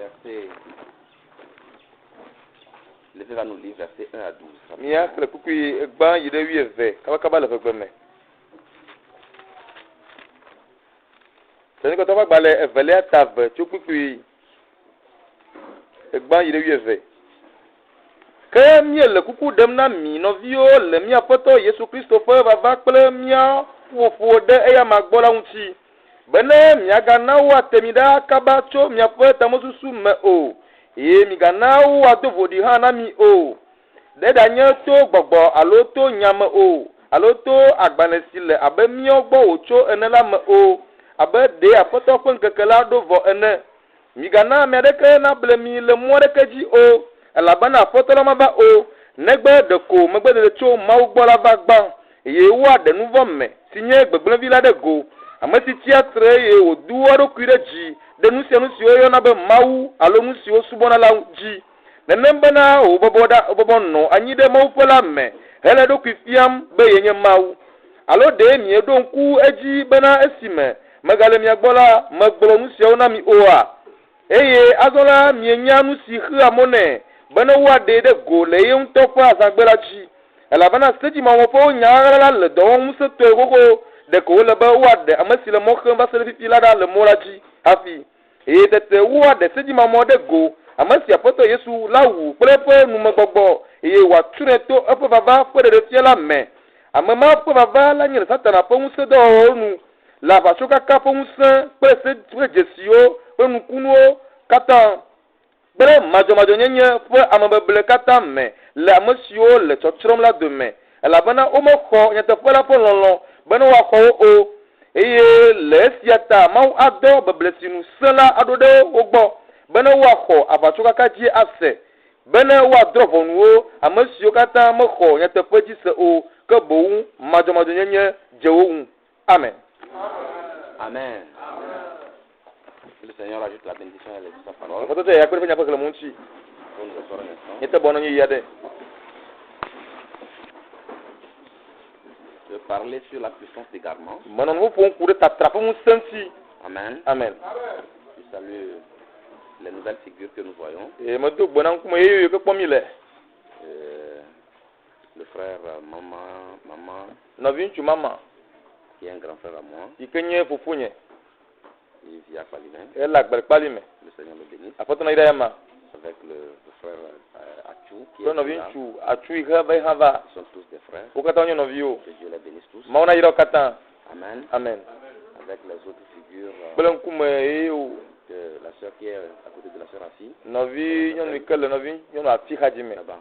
verset. Levez va nous lire verset 1 à 12. Mia kle kukui egba yi de 8 kaba le vegbeme. Tani ko to ba gba le evele atave tso kukui egba yi de 8. Ke mie le kuku dem na mi novio le mia poto Yesu Christophe va kple mia fofo de eya magbola unti. Bene mia gana wa temida kaba tso mia fe tamosusu me o. Ye mi gana wa to vodi hana mi o. De danye to gbogbo alo to nyame o. Alo to agbanesile abe mio gbo ocho ene la me o. Abe de apoto fun kekela do vo ene. Mi gana mi adeke na ble mi le mo adeke ji o. Alabana apoto la ma ba o. Negbe de ko megbe de tso mawu gbo la ba gba. Ye wa de nuvo me. Sinye gbegble vi la de go. Ameti tiatre ye o duwo do kuire ji. De nusi oyo na be mawu alo nusi o subona la ji. Nenembe na o bobo no anyi de mawu pola me. Hele do kwifiam be yenye mawu. Alo de mi edo nku eji bena esime. Megale mi agbola megbolo nusi o na mi oa. Eye azola mi enya nusi khu amone. Bena wa de go le ye ntofa asagbela ji. Elabana steji ma wo po nyaara le do won se to gogo de ko le ba wa de amasi le mo khan ba se fi la da le mola ji hafi. E tete wa de steji ma mo de go amasi apoto Yesu lawu plepe nu magbogbo e wa ture to apo baba fo de fi la me. Amama po baba la nyi satana po nse do nu la ba shoka ka po nse pe se jesio pe nu kunuo kata bere majo nyenye fo amabeble kata me la monsieur le totrom la demain la bana o mo kho nyata fo la po lolon bana wa kho o eye le siata mau ado beblesinu sela adode ogbo bana wa kho abatuka kaji ase bana wa drovonu a monsieur kata mo kho nyata fo ji se o ke bo majo nyenye jewo amen Amen. Le Seigneur ajoute la bénédiction et sa parole. Foto te yakwe fanya pakele munchi. Pour nous asseoir un instant. Nyete bono nyi yade. De parler sur la puissance d'égarement. Monon vous pour courir t'attraper mon senti. Amen. Amen. Je salue les nouvelles figures que nous voyons. Et me do bonan kuma yeyo ke pomile. Le frère maman. Novinchu mama. Qui est un grand frère à moi. Ikenye fufunye. Il vit à Palime. Elle a balime. Le Seigneur le bénisse. Apoto na idayama. Avec le frère Achou qui est novinchu Achou ihava ihava. Ils sont tous des frères. Ukata onyo novio. Que Dieu les bénisse tous. Maona iro kata. Amen. Amen. Avec les autres figures. Belen kuma yeyo. La sœur qui est à côté de la sœur Afi. Novi nyon mikele novi nyon Afi hajime. Là-bas.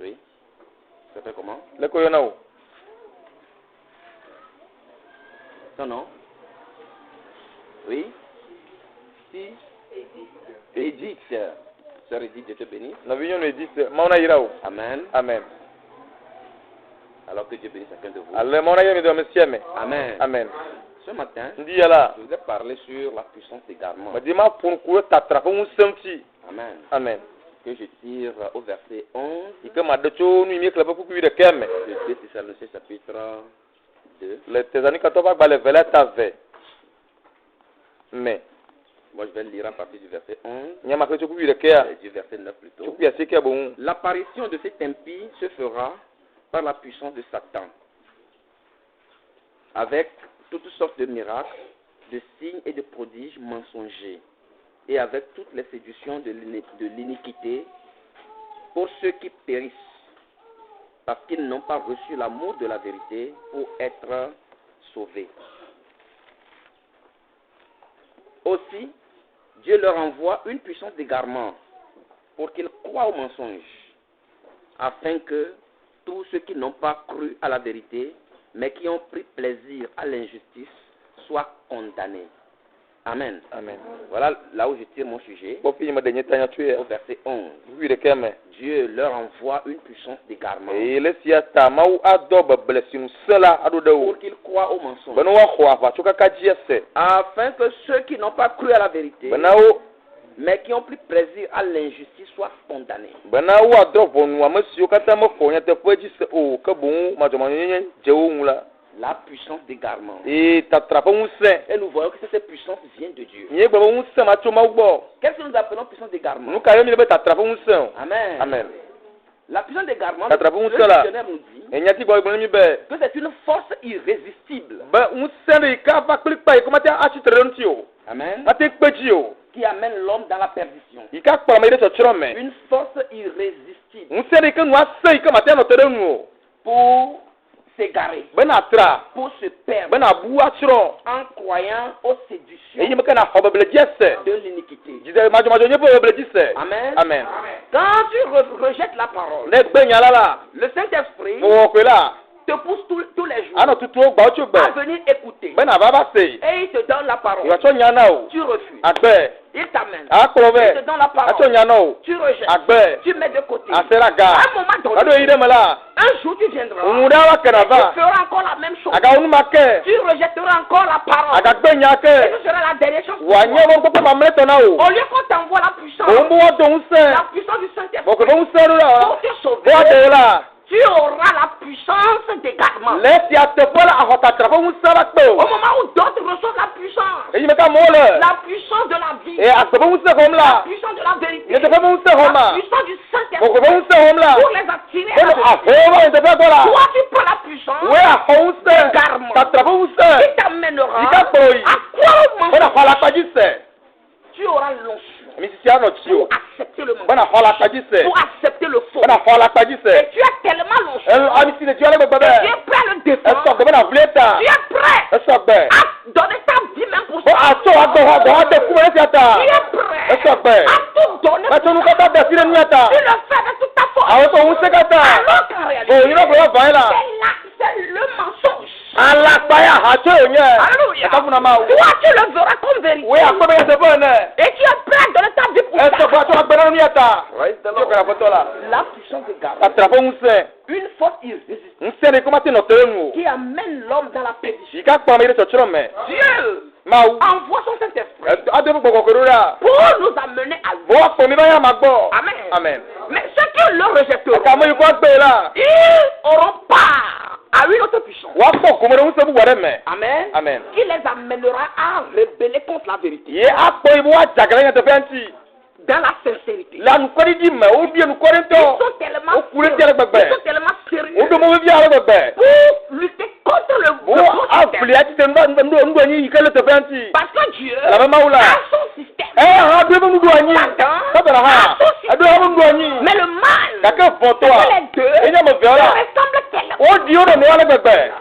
Oui. Ça fait comment? Le ko yonao. Non. Oui. Si. Edith. Sœur Edith, Dieu te bénisse. Novinyon Edith, maona irao. Amen. Amen. Alors que Dieu bénisse chacun de vous. Ale maona yemi do mesieme. Amen. Amen. Ce matin, Ndi yala. je voudrais parler sur la puissance d'égarement. Madima pour courir t'attraper mon senti. Amen. Amen. Que je tire au verset 11. Ike madecho nu mi klebe pour de keme. De 2 Thessaloniciens chapitre 2. Le tezani katoba ba le vela tave. Mais moi je vais lire à partir du verset 11. Nyama ke choku de kea. Du verset 9 plutôt. Choku ya sike bon. L'apparition de cet impie se fera par la puissance de Satan. Avec toutes sortes de miracles, de signes et de prodiges mensongers. Et avec toutes les séductions de l'iniquité pour ceux qui périssent. Parce qu'ils n'ont pas reçu l'amour de la vérité pour être sauvés. Aussi, Dieu leur envoie une puissance d'égarement pour qu'ils croient au mensonge, afin que tous ceux qui n'ont pas cru à la vérité, mais qui ont pris plaisir à l'injustice, soient condamnés. Amen. Amen. Voilà là où je tire mon sujet. Au verset 11. Dieu leur envoie une puissance d'égarement. Pour qu'ils croient au mensonge. Afin que ceux qui n'ont pas cru à la vérité, mais qui ont pris plaisir à l'injustice, soient condamnés. La puissance d'égarement. Et t'attrape un sein. Et nous voyons que cette puissance vient de Dieu. N'y est pas un sein, ma choma ou bon. Qu'est-ce que nous appelons puissance d'égarement? Nous carrément il t'attrape un sein. Amen. Amen. La puissance d'égarement, le dictionnaire nous dit Et n'y a-t-il pas un que c'est une force irrésistible. Ben un sein de cave va cliquer pas. Comment t'as acheté le tio? Amen. Pas t'es petit yo. Qui amène l'homme dans la perdition. Il casse pas mais il est sur mais. Une force irrésistible. Un sein de que nous a sei comme t'as notre terrain. Pour s'égarer. Ben atra. Pour se perdre. Ben abu atro. En croyant aux Et séductions il me kana hobe le diesse. de l'iniquité. Disais majo n'y pas hobe le diesse. Amen. Amen. Quand tu rejettes la parole, Ne ben yala la. le Saint-Esprit Bon que là. te pousse tous les jours Ano tutu ba ocho à ben. venir écouter. Ben ababa sei. Et il te donne la parole. Yo acho nyana o. Tu refuses. Agbe. Il t'amène. Akrove. Il te donne la Acho parole. nyana o. Tu rejettes. Agbe. Tu mets de côté. Asera ga. À un moment Ado donné, ide mala. un jour tu viendras. Umuda wa Tu kenava. feras encore la même chose. Aga unu make. Tu rejetteras encore la parole. Aga gbe Et nyake. ce sera la dernière chose. pour Wa toi. nye won popo mamle tona o. Au lieu qu'on t'envoie la puissance, O mbu wa do unse. la puissance du Saint-Esprit Boko do unse ru la. pour te sauver, Bo de la. tu auras la puissance d'égarement. Lesi atepola ahota trabo unse la pe Au o. moment où d'autres reçoivent la puissance, E yime ka mole. la puissance de la vie, E asabo unse kom la la. puissance de la vérité, Ne te fa unse la homa. puissance du Boko Saint-Esprit do unse hom la. pour les attirer à Bono la vérité. ahoma te fa gola. Toi, tu prends la puissance We ahonse. Ta trabo unse. qui t'amènera Ika boy. à quoi Bona hala pajise. tu auras l'onction Mi si ano tio. pour accepter le mensonge, Bona hala pajise. pour accepter le faux. Bona hala Et pajise. tu as tellement l'onction, El ami si ne tio ale tu bebe. es prêt à le défendre, Eso gbe na vleta. tu es prêt Eso gbe. à donner ta vie même pour Bo ça. aso agbo ade ku e tiata. Tu es prêt Eso gbe. à tout donner Ma pour tonu ça. kata be si ne niata. Tu le fais avec toute ta force. Awo to unse kata. Alors qu'en réalité, O yino ko ba ila. c'est le mensonge. Ala pa ya ha to yenye. Alléluia. Ka funa ma o. Toi, tu le verras comme vérité. We akpo be se bo ne. Et tu es prêt à donner ta vie pour Eso ça. gbe to agbe na niata. Yo kara foto la. La puissance de garde. Ta trabo unse. Une force irrésistible Unse ne komate no terengo. qui amène l'homme dans la perdition. Ika pa me de choro me. Dieu Ma o. envoie son Saint-Esprit Ade bu kokoro ra. pour nous amener à lui. Bo akpo mi ba ya ma gbo. Amen. Amen. Mais ceux qui le rejetteront, Ka mo yuko agbe la. ils auront part à une autre puissance. Wa fo ko mo unse bu ware me. Amen. Amen. Qui les amènera à rebeller contre la vérité. Ye akpo ibo wa jagara ya te fanti. Dans la sincérité. La nu kori di me o bi nu kori Ils to. sont tellement O kure ti ale gbegbe. Ils sont tellement O sérieux do mo bi ale gbegbe. pour lutter contre le Bo faux système. afli ati te ndo ni ikele te fanti. Parce que Dieu La mama a ula. son système. Ha do mo ndu anyi. Sabara ha. Ado ha mo ndu anyi. Mais le mal, Ka ke fo to c'est a. que les deux E nya mo se be ola. ressemblent tellement. O di o no mo ale gbegbe.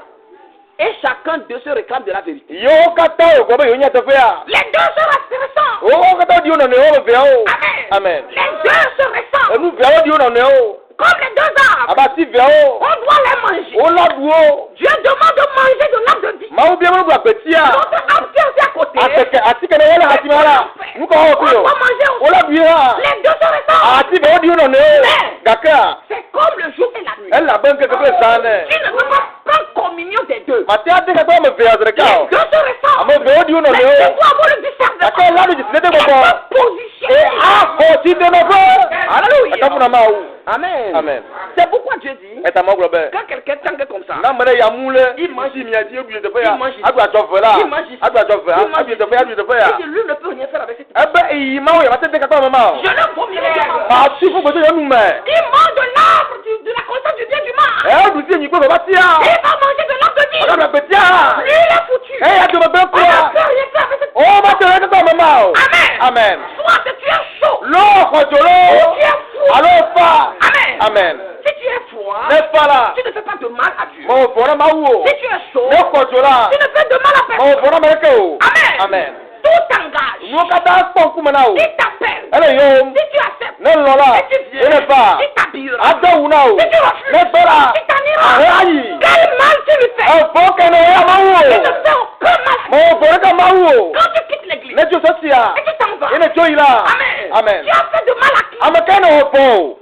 Et chacun d'eux se réclame de la vérité. Yo kata o go be yo nya te fe a. Les deux se ressemblent. O kata di o no ne o be o. Amen. Amen. Les deux se ressemblent. Enu be o di o no ne o. Comme les deux arbres. Abati be o. On doit les manger. O la du o. Dieu demande de manger de l'arbre de vie. Ma o bi mo bu apeti a. L'autre arbre qui est aussi à côté. Ateke ati kene wala ati mara. Nuko ho On ku yo. doit manger O aussi. la du ha. Les deux se ressemblent. Ati be o di o no ne o. Gaka. C'est comme le jour et la nuit. El la ben ke ke sane. Tu ne peux pas prendre communion des deux. Mati ati ke me ve azre Les ka. deux se ressemblent. Amo be o di o no Mais ne tu o. dois avoir le discernement. Aka la du jisete Tu ko. peux positionner. E a ko ti de no ko. Alléluia. Aka funa ma o. Amen. Amen. C'est pourquoi Dieu dit, Eta mo globe. quand quelqu'un tangue comme ça, Na mere ya mule. Il mange. Si mi ati o bi de fe ya. Il mange. Agba jo fe la. Il mange. Agba jo fe. Il mange. Agba de fe ya. Agba de fe et ya. que lui ne peut rien faire avec cette Ebe iyi ma o ya ma tete ka pa mama o. je ne vomirai pas. Ma si fu ko to yo nu me. Il mange de l'arbre de la connaissance du bien et du mal. E du si enyi ko ba ti Il a. va manger de l'arbre de vie. Ọ̀dọ́ bẹ̀rẹ̀ pẹ̀tí à. Lui, il est foutu. Ẹ yà tó bẹ̀ On kú ne à. peut rien faire avec cette Ó bá tẹ̀lé tó tọ̀ mọ́mọ́ o. Amen. Amen. Soit que tu es chaud. Lóòkòjò ló. Tu es fou. Àló fa. Amen. Amen. Si tu es froid, Ne fa la. tu ne fais pas de mal à Dieu. Mo fọ̀rọ̀ ma wù o. Si tu es chaud, Ne kòjò la. tu ne fais de mal à Mo personne. fọ̀rọ̀ ma kẹ́ o. Amen. Amen. Tout t'engage. Ìwọ ká dá pọ̀ kú mọ́ náà o. Il t'appelle. Ẹ lè yọ o. Si tu acceptes, Ne lọ la. si tu Ẹ lè viens, fa. il t'habillera. Adéhùn náà o. Si tu refuses, Ne gbọ́ la. il t'anira. Àhẹ́ ayì. Quel mal tu lui fais? Ẹ̀fọ́ kẹ́ni ọ̀yà máa wù Tu ne o. fais aucun mal. Mo fọ̀rọ̀ ká máa wù o. Quand tu quittes l'église Ne jọ sọ́sì à. et tu t'en vas, Ẹ lè jó yìí la. Amen. Amen. Tu as fait de mal à qui? Amekẹ́ni ò fọ̀ o.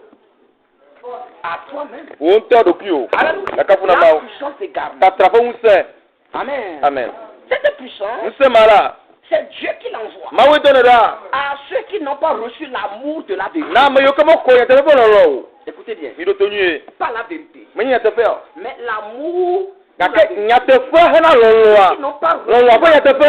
À toi-même. Wo ń tẹ́ dòkú o. Alléluia. Ẹ ká fún nama La o. puissance s'égare. Tatrafo ń sẹ́. Amen. Amen. Cette puissance, Ń sẹ́ mara. c'est Dieu qui l'envoie Máa wé dọ́nà dá. à ceux qui n'ont pas reçu l'amour de la vérité. Náà mi yóò kọ́ mọ́ kọ́ yẹn tẹ́lẹ̀ fún ọ̀rọ̀ o. Écoutez bien, Mi ló tóyún ye. pas la vérité, Mi yẹn tẹ́ fẹ́ o. mais l'amour Kake nyateƒe hena lɔlɔa. qui n'ont pas Lɔlɔa ƒe nyateƒe.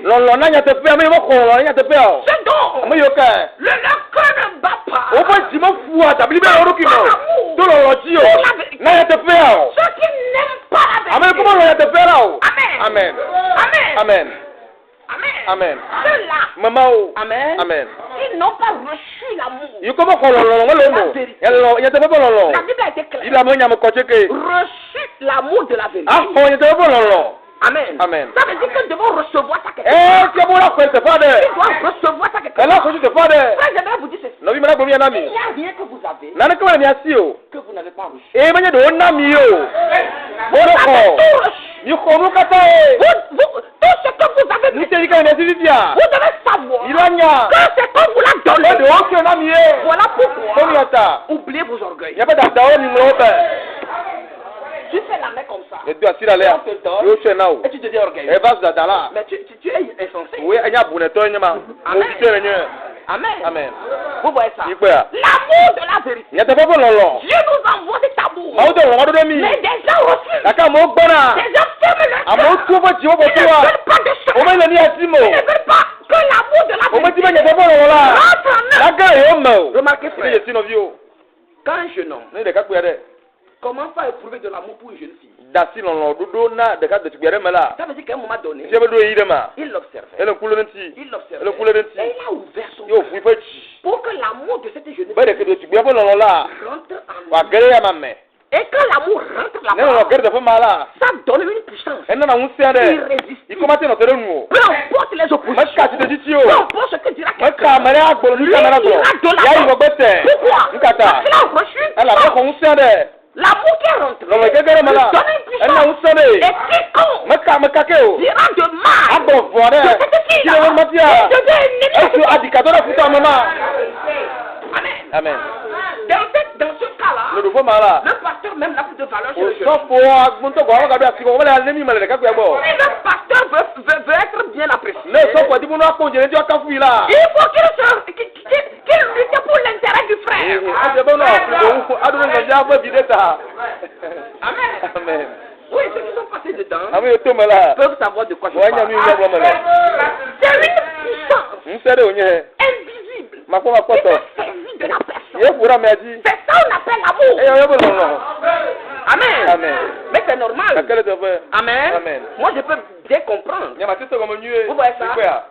Lɔlɔ na nyateƒe ame yiwo xɔ lɔlɔ na nyateƒe o. C'est donc Ame yiwo ke. leur cœur ne bat pas. Woƒe dzi me fua dabli be woɖokui me o. To lɔlɔ dzi o. Na nyateƒea o. Ceux qui n'aiment pas la Ame vérité. yiwo me lɔ nyateƒea la o. Amen. Amen. Amen. Amen. Amen. Amen. Ceux-là, Mamawo. Amen. Amen. ils n'ont pas reçu l'amour. Yi ko me xɔ lɔlɔ ŋelo mo. Nyateƒe ƒe lɔlɔ. La Bible a été Yi claire. la me nyame kɔtseke. Reçu l'amour de la vérité. Axɔ nyateƒe ƒe lɔlɔ. Amen. Amen. Ça veut dire que nous devons recevoir ça quelque Tia bo la xɔe teƒe Tu aɖe. dois recevoir ça quelque Ela xɔ tso teƒe aɖe. Frère, j'aimerais vous dire ceci. Nɔvi mena gblɔ mi na mi. Il n'y a rien que vous avez Naneke me le mia si o. que vous n'avez pas reçu. Eye menye ɖewo na mi o. Vous Wo ɖe avez xɔ. tout reçu. Mi xɔ nu katã ye. Tout ce que vous avez Nu reçu, te yi ke le mia si fifia. vous devez savoir Yi la nya. que c'est qu'on vous l'a Wo donné. ɖewo tso na mi ye. Voilà Ko mi pourquoi ya ta. oubliez vos orgueils. Miaƒe dadawo ni ŋlɔ wo be. Tu fais la main comme ça. Edo asi ɖa lea. Yewo tsɔe na o. Et tu deviens orgueilleux. Eva zu dada la. Mais tu es insensé. Woe enya bunetɔ nye ma. Mo fi tse le nye. Amen. Amen. Vous voyez ça. Yi kpea. L'amour de la vérité. Nyateƒe ƒe lɔlɔ. Dieu nous envoie cet amour. Mawu de lɔlɔ ɖo ɖe mi. Mais des gens refusent. Gake amewo gbɔna. Des gens ferment leur Amewo cœur. tu woƒe dziwo Ils ne bɔtɔa. veulent pas de ça. Wo me le ni asi me Ils o. ne veulent pas que l'amour de la Wo me di be vérité nyateƒe ƒe lɔlɔ la. rentre en eux. Lage yewo me o. Remarquez, Ne frère, ye si nɔvi o. quand un jeune homme Ne ɖekakpui aɖe. commence à éprouver de l'amour pour une jeune fille, Da si lɔlɔ ɖoɖo na ɖeka ɖetugbui aɖe me la. ça veut dire qu'à un moment donné, Fia be ɖo yi ɖe ma. il l'observait. Ele ŋku le ɖe ŋuti. Il l'observait. Ele ŋku le ɖe Et ŋuti. il a ouvert son Ye wo cœur ƒu iƒe dzi. pour que l'amour de cette jeune Be ɖeke fille ɖetugbui ƒe lɔlɔ la. rentre en Wa lui. ge ɖe ya ma me. Et quand l'amour rentre Ne lɔlɔ là-bas, ge ɖe teƒe ma la. ça donne une puissance Enana ŋusẽ aɖe. irrésistible. Yi ko ma te nɔ te ɖe nu o. Peu importe les Me ka oppositions, si te dzidzi peu o. importe ce que dira Me ka quelqu'un, ame ɖe agblɔ nu lui ka me la ira de gblɔ. Ya yi l'avant. gbɔgbe te. Pourquoi? Nu ka ta. Parce qu'il a reçu une Ela be puissance. xɔ ŋusẽ aɖe. L'amour qui est rentré Lɔlɔ gege ɖe me lui la. donne une Ena puissance. ŋusẽ ɖe. Et quiconque Me kake o. dira de mal Agblɔ vɔ de aɖe. cette Ti fille-là, le wɔn ma fia. il devient ennemi de Esu adikatɔ ɖe futa me ma. Amen. Amen. Dans ce cas-là, Le ɖoƒe ma la. le pasteur même n'a plus de valeur sur O le jeune. sɔfo agbɔntɔ gbɔ awɔ gaɖo asi kɔ. Wole alemi me le ɖekakpuia gbɔ. Si le pasteur veut être bien apprécié, Ne sɔfo di bo no akpɔ dze ne ŋuti akafu yi la. il faut qu'il lutte pour l'intérêt du frère. Ase be no aƒo aɖo ne nɔvia ƒe vi ɖe ta. Amen. Amen. Oui, ceux qui sont passés dedans Ame yiwo to me la. peuvent savoir de quoi je Wɔnya nu yi parle. gbɔ me le. C'est une puissance Ŋusẽ ɖe wònye. invisible Makpɔ qui makpɔtɔ. se saisit de la personne. Ye ƒo ɖe amea dzi. C'est ça qu'on appelle l'amour. Eya woyɔ be lɔlɔ. Amen. Amen. Mais c'est normal. Gake le teƒe. Amen. Amen. Moi, je peux bien comprendre. Nyama te se gɔme nyuie. Vous voyez ça? Ikpea.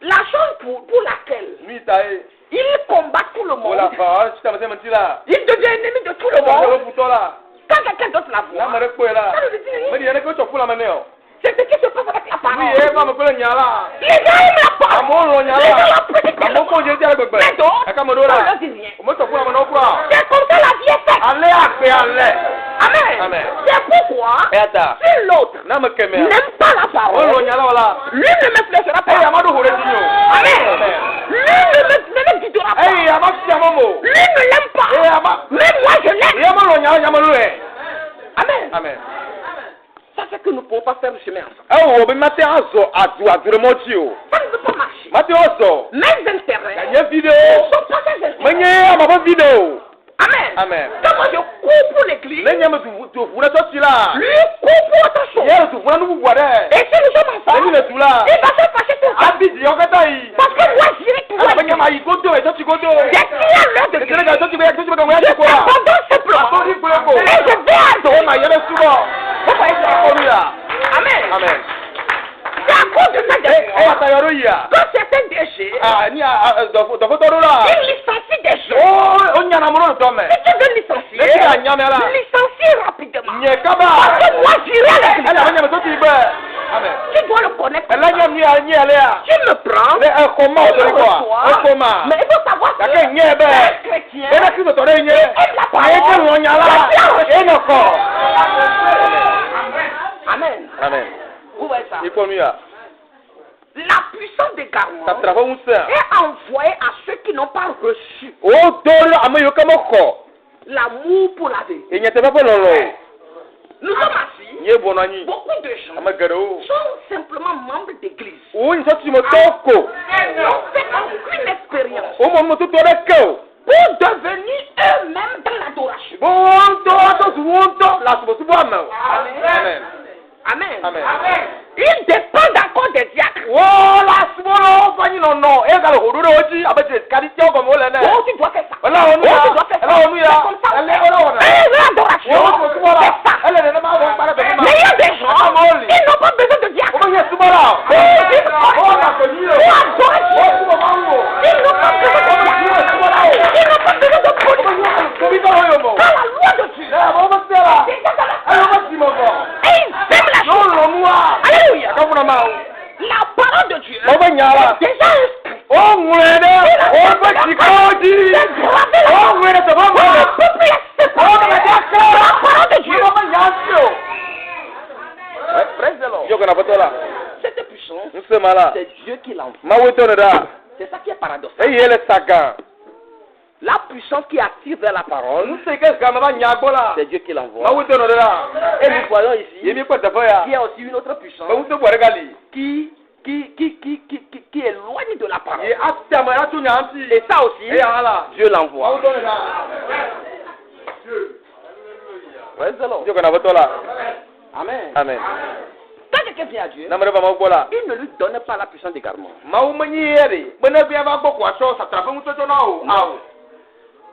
La chose pour laquelle Nu yi ta ye. il combat tout le Wo le monde, afa si tame se me ti la. il devient ennemi de tout le Tɔgɔ monde. le futɔ la. Quand quelqu'un d'autre la Na ame voit, ɖe kpɔe la. ça ne veut dire Me rien. di yɛ ne ke wotsɔ fu la me nɛ o. C'est ce qui se passe avec la Nu parole. ye ema me kple nya la. Les gens aiment la parole. Amewo lɔ nya Les gens la. la pratiquent. Amewo kɔ dze ti ale gbegbe. Mais d'autres, Gake ame on ɖewo ne la. leur dit rien. O me tsɔ fu la me na wo kura. C'est comme ça la vie est faite. Ale akpe ale. Amen. Amen. C'est pourquoi, Eya ta. si l'autre Na me kemea. n'aime pas la O lɔ parole, nya la o la. lui ne me fléchera pas. Eyi ama ɖo ho ɖe dzi o. Amen. Lui ne me guidera pas. Eyi ama fi ama mo. Lui ne l'aime pas. Eyi ama. Même moi, je l'aime. Eyi ama lɔ nya la nya me lo yɛ. Amen. Amen. Ça, c'est que nous ne pouvons pas faire le chemin ensemble. Ewɔ be mate azɔ adu ɖe mɔ dzi o. Ça ne peut pas marcher. Mate azɔ. Mes intérêts Nye vi ne ɖe o. sont pas des intérêts. Menye ama ƒe vi ɖe o. Amen. Amen. Quand moi je cours pour l'église, Ne nye me tu ʋu ɖe tɔtsi la. lui court pour autre chose. Ye le tu ʋu ɖe nu bubu aɖe. Et si nous sommes Ne mi ensemble, le tu la. il va se passer tout ça. Abi dzi yɔ katã yi. Parce que moi, j'irai toujours. Ela be nye ma yi godo tɔtsi godo. J'ai crié à l'heure de Ekele Dieu. ka tɔtsi be tɔtsi be ka ŋun ya Je tsi ko la. t'abandonne simplement. Atɔ di kple ko. Et je vais à E Dieu. ma yɛ be subɔ. Vous voyez ça? Kɔnu ya. Amen. Amen. C'est à cause de ça Eya ta yɔ ɖo yia. que certains déchets, Ni dɔfotɔ ɖo la. ils licencient des gens. O nyana mo ɖo tɔ me. Si tu veux licencier, Ne ti ka nya me la. licencie rapidement. Nye kaba. Parce que moi, j'irai à l'église. Ela be nye me tɔtsi be. Amen. Tu dois le connaître. Ela nye nu ya nye ele ya. Tu me prends. Ne exɔma o tori kɔa. Exɔma. Mais il faut savoir que Gake nye be. un chrétien, Ena kristu tɔ ɖe nye. Ye ke lɔ nya la. Ene kɔ. Amen. Amen. Vous voyez ça? Ikpɔ nu ya. La puissance d'égarement Tatra ƒe ŋusẽ. est envoyée à ceux qui n'ont pas reçu O do ɖe ame yiwo ke me xɔ. l'amour pour la vérité. Enyateƒe ƒe lɔlɔ o. Nous sommes assis. Nye bɔnɔ anyi. Beaucoup de gens Ame geɖewo. sont simplement membres d'église. Wo nyi sɔsimetɔwo ko. Ils n'ont fait aucune expérience Wo mɔ nutoto ɖeke o. pour devenir eux-mêmes dans l'adoration. Bo wo ŋutɔ atɔ zu wo ŋutɔ le asubɔsubɔ me o. Amen. Amen. Amen. Amen. Il dépend encore des diacres. Voilà, Simon, Fanny, non, non. Et quand le Houdou aussi, avec des qualités comme on l'a dit. Oh, tu dois faire ça. Là, on y Oh, tu dois faire ça. là, on y C'est comme ça. L'adoration. C'est ça. Mais il y a des gens, ils n'ont pas besoin de diacres. Comment il y a Simon là? Oh, ils n'ont pas besoin de diacres. Ils n'ont pas besoin de police. Dans la loi de Dieu. Et ils aiment la chose. Alléluia. La parole de Dieu. Déjà inscrite. Cette puissance, c'est Dieu qui l'envoie. C'est ça qui est paradoxal. La puissance qui attire vers la parole, c'est Dieu qui l'envoie. Et nous voyons ici qu'il y a aussi une autre puissance qui éloigne de la parole. Et ça aussi, Dieu l'envoie. Amen. Amen. Quand quelqu'un vient à Dieu, il ne lui donne pas la puissance d'égarement.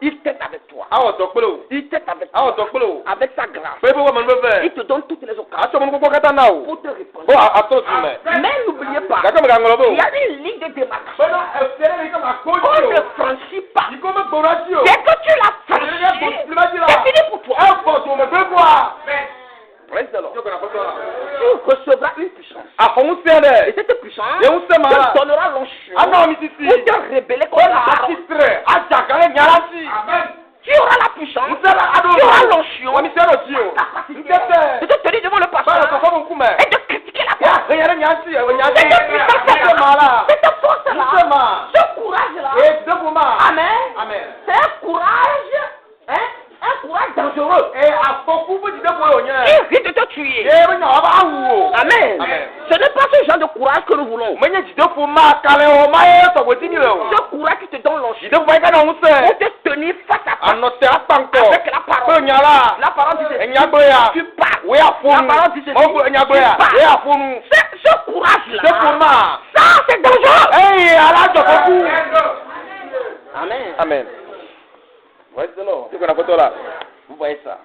Il t'aide avec toi. Il t'aide avec toi. Avec sa grâce. Il te donne toutes les occasions pour te répondre. Mais n'oubliez pas, il y a une ligne de démarcation. On ne franchit pas. Dès que tu l'as franchi, c'est fini pour toi. Tu recevras une puissance. Et cette puissance te donnera l'onction pour te révéler contre la parole. Tu auras la puissance, tu auras l'onction, de te tenir devant le pasteur et de critiquer la parole. Cette puissance-là, cette force-là, ce courage-là, amen, c'est un courage, un courage dangereux. Il risque de te tuer. Amen. Ce n'est pas ce genre de courage que nous voulons. Ce courage qui te donne l'onction pour te tenir face à face avec la parole. La parole dit tu parles. La parole dit tu parles. Ce courage-là, ça c'est dangereux. Amen. Amen. Vous voyez ça?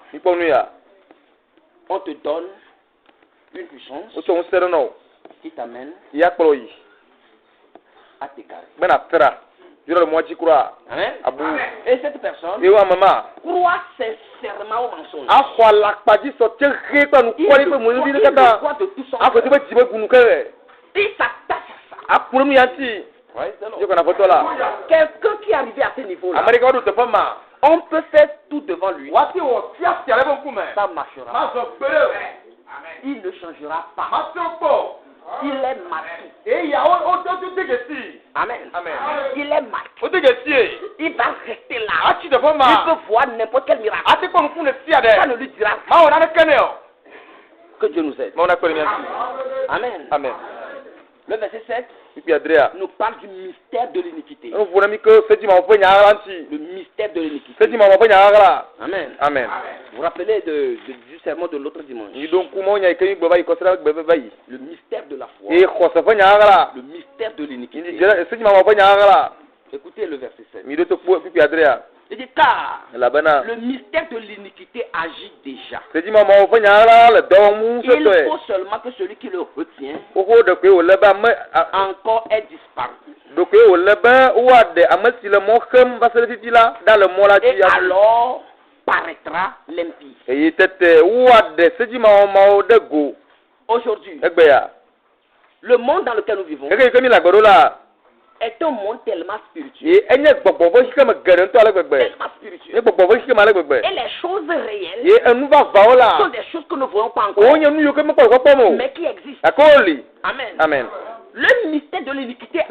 On te donne une puissance qui t'amène à t'égarer. Amen. Et cette personne croit sincèrement au mensonge. Il croit de tout son cœur. Il s'attache à ça. Quelqu'un qui est arrivé à ce niveau-là, on peut faire tout devant lui. Ça marchera. Il ne changera pas. Il est marqué. Amen. Il est marqué. Il va rester là. Il peut voir n'importe quel miracle. Ça ne lui dira rien. Que Dieu nous aide. Amen. Le verset 7 nous parle du mystère de l'iniquité. Le mystère de l'iniquité. Amen. Vous vous rappelez du sermon de l'autre dimanche. Le mystère de la foi. Le mystère de l'iniquité. Écoutez le verset 7. Il dit car le mystère de l'iniquité agit déjà. Il faut seulement que celui qui le retient encore ait disparu. Et alors paraîtra l'impie. Aujourd'hui, le monde dans lequel nous vivons est un monde tellement spirituel. Tellement spirituel. Et les choses réelles sont des choses que nous ne voyons pas encore, mais qui existent. Amen. Le mystère de l'iniquité agit.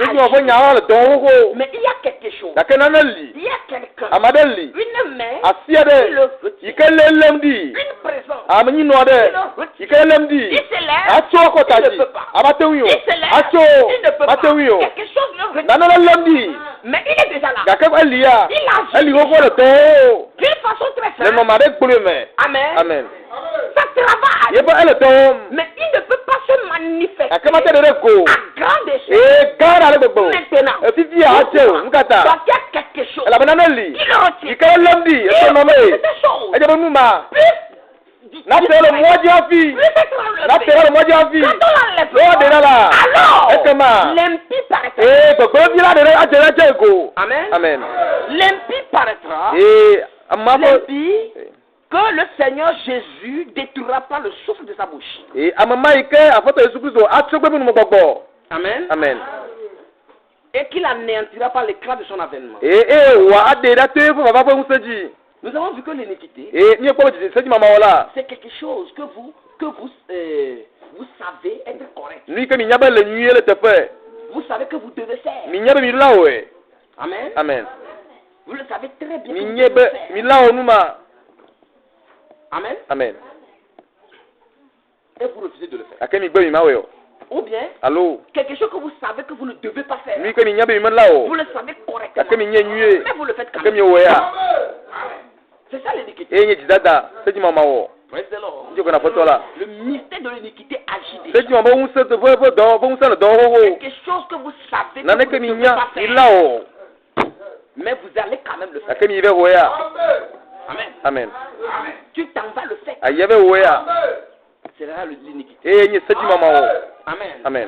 Mais il y a quelque chose. Il y a quelqu'un. Une main qui le retient. Une présence qui le retient. Il s'élève, il ne peut pas. Il s'élève, il ne peut pas. Quelque chose le retient. Mais il est déjà là. Il agit d'une façon très simple. Amen. Ça travaille. Mais il ne peut pas se manifester akamata de go à grande échelle. e gara le gbogbo Maintenant, e fifi a teo nkata donc il y a quelque chose la banana li qui le retient. ikaw lambi e so mame Cette chose, e jaba numa plus na telo moji afi plus c'est na telo moji afi quand on l'enlève, o de la alors ekema l'impie paraîtra. e gbogbo bi la de ajere go Amen. amen L'impie paraîtra. e amabo L'impie que le Seigneur Jésus détruira par le souffle de sa bouche. e amama ike afoto Yesu Kristo atsogbe mu gbogbo Amen. amen Et qu'il anéantira par l'éclat de son avènement. wa ade da te fo baba fo nseji Nous avons vu que l'iniquité, ni ko ji seji mama wala c'est quelque chose que vous savez être correct. ni ke mi nyabe le nuye le tefe Vous savez que vous devez faire. mi nyabe mi lawe Amen. amen Vous le savez très bien. mi que vous nyebe devez faire. mi lawo numa Amen. amen Et vous refusez de le faire. akemi gbe mi mawe o Ou bien, allo quelque chose que vous savez que vous ne devez pas faire. ni ke mi nyabe mi lawo Vous le savez correctement. akemi nye nuye Mais vous le faites quand akemi même. oya C'est ça l'iniquité. nye jidada seji mama wo Praise the Lord. nje ko na foto la Le mystère de l'iniquité agit déjà. seji mama wo se te fo do bo se le do ho Quelque chose que vous savez na ne que ke vous mi ne devez nya pas mi faire. lawo Mais vous allez quand même le faire. akemi be oya Amen. amen Tu t'en vas le faire. ayebe oya C'est là l'iniquité. nye seji mama wo Amen. amen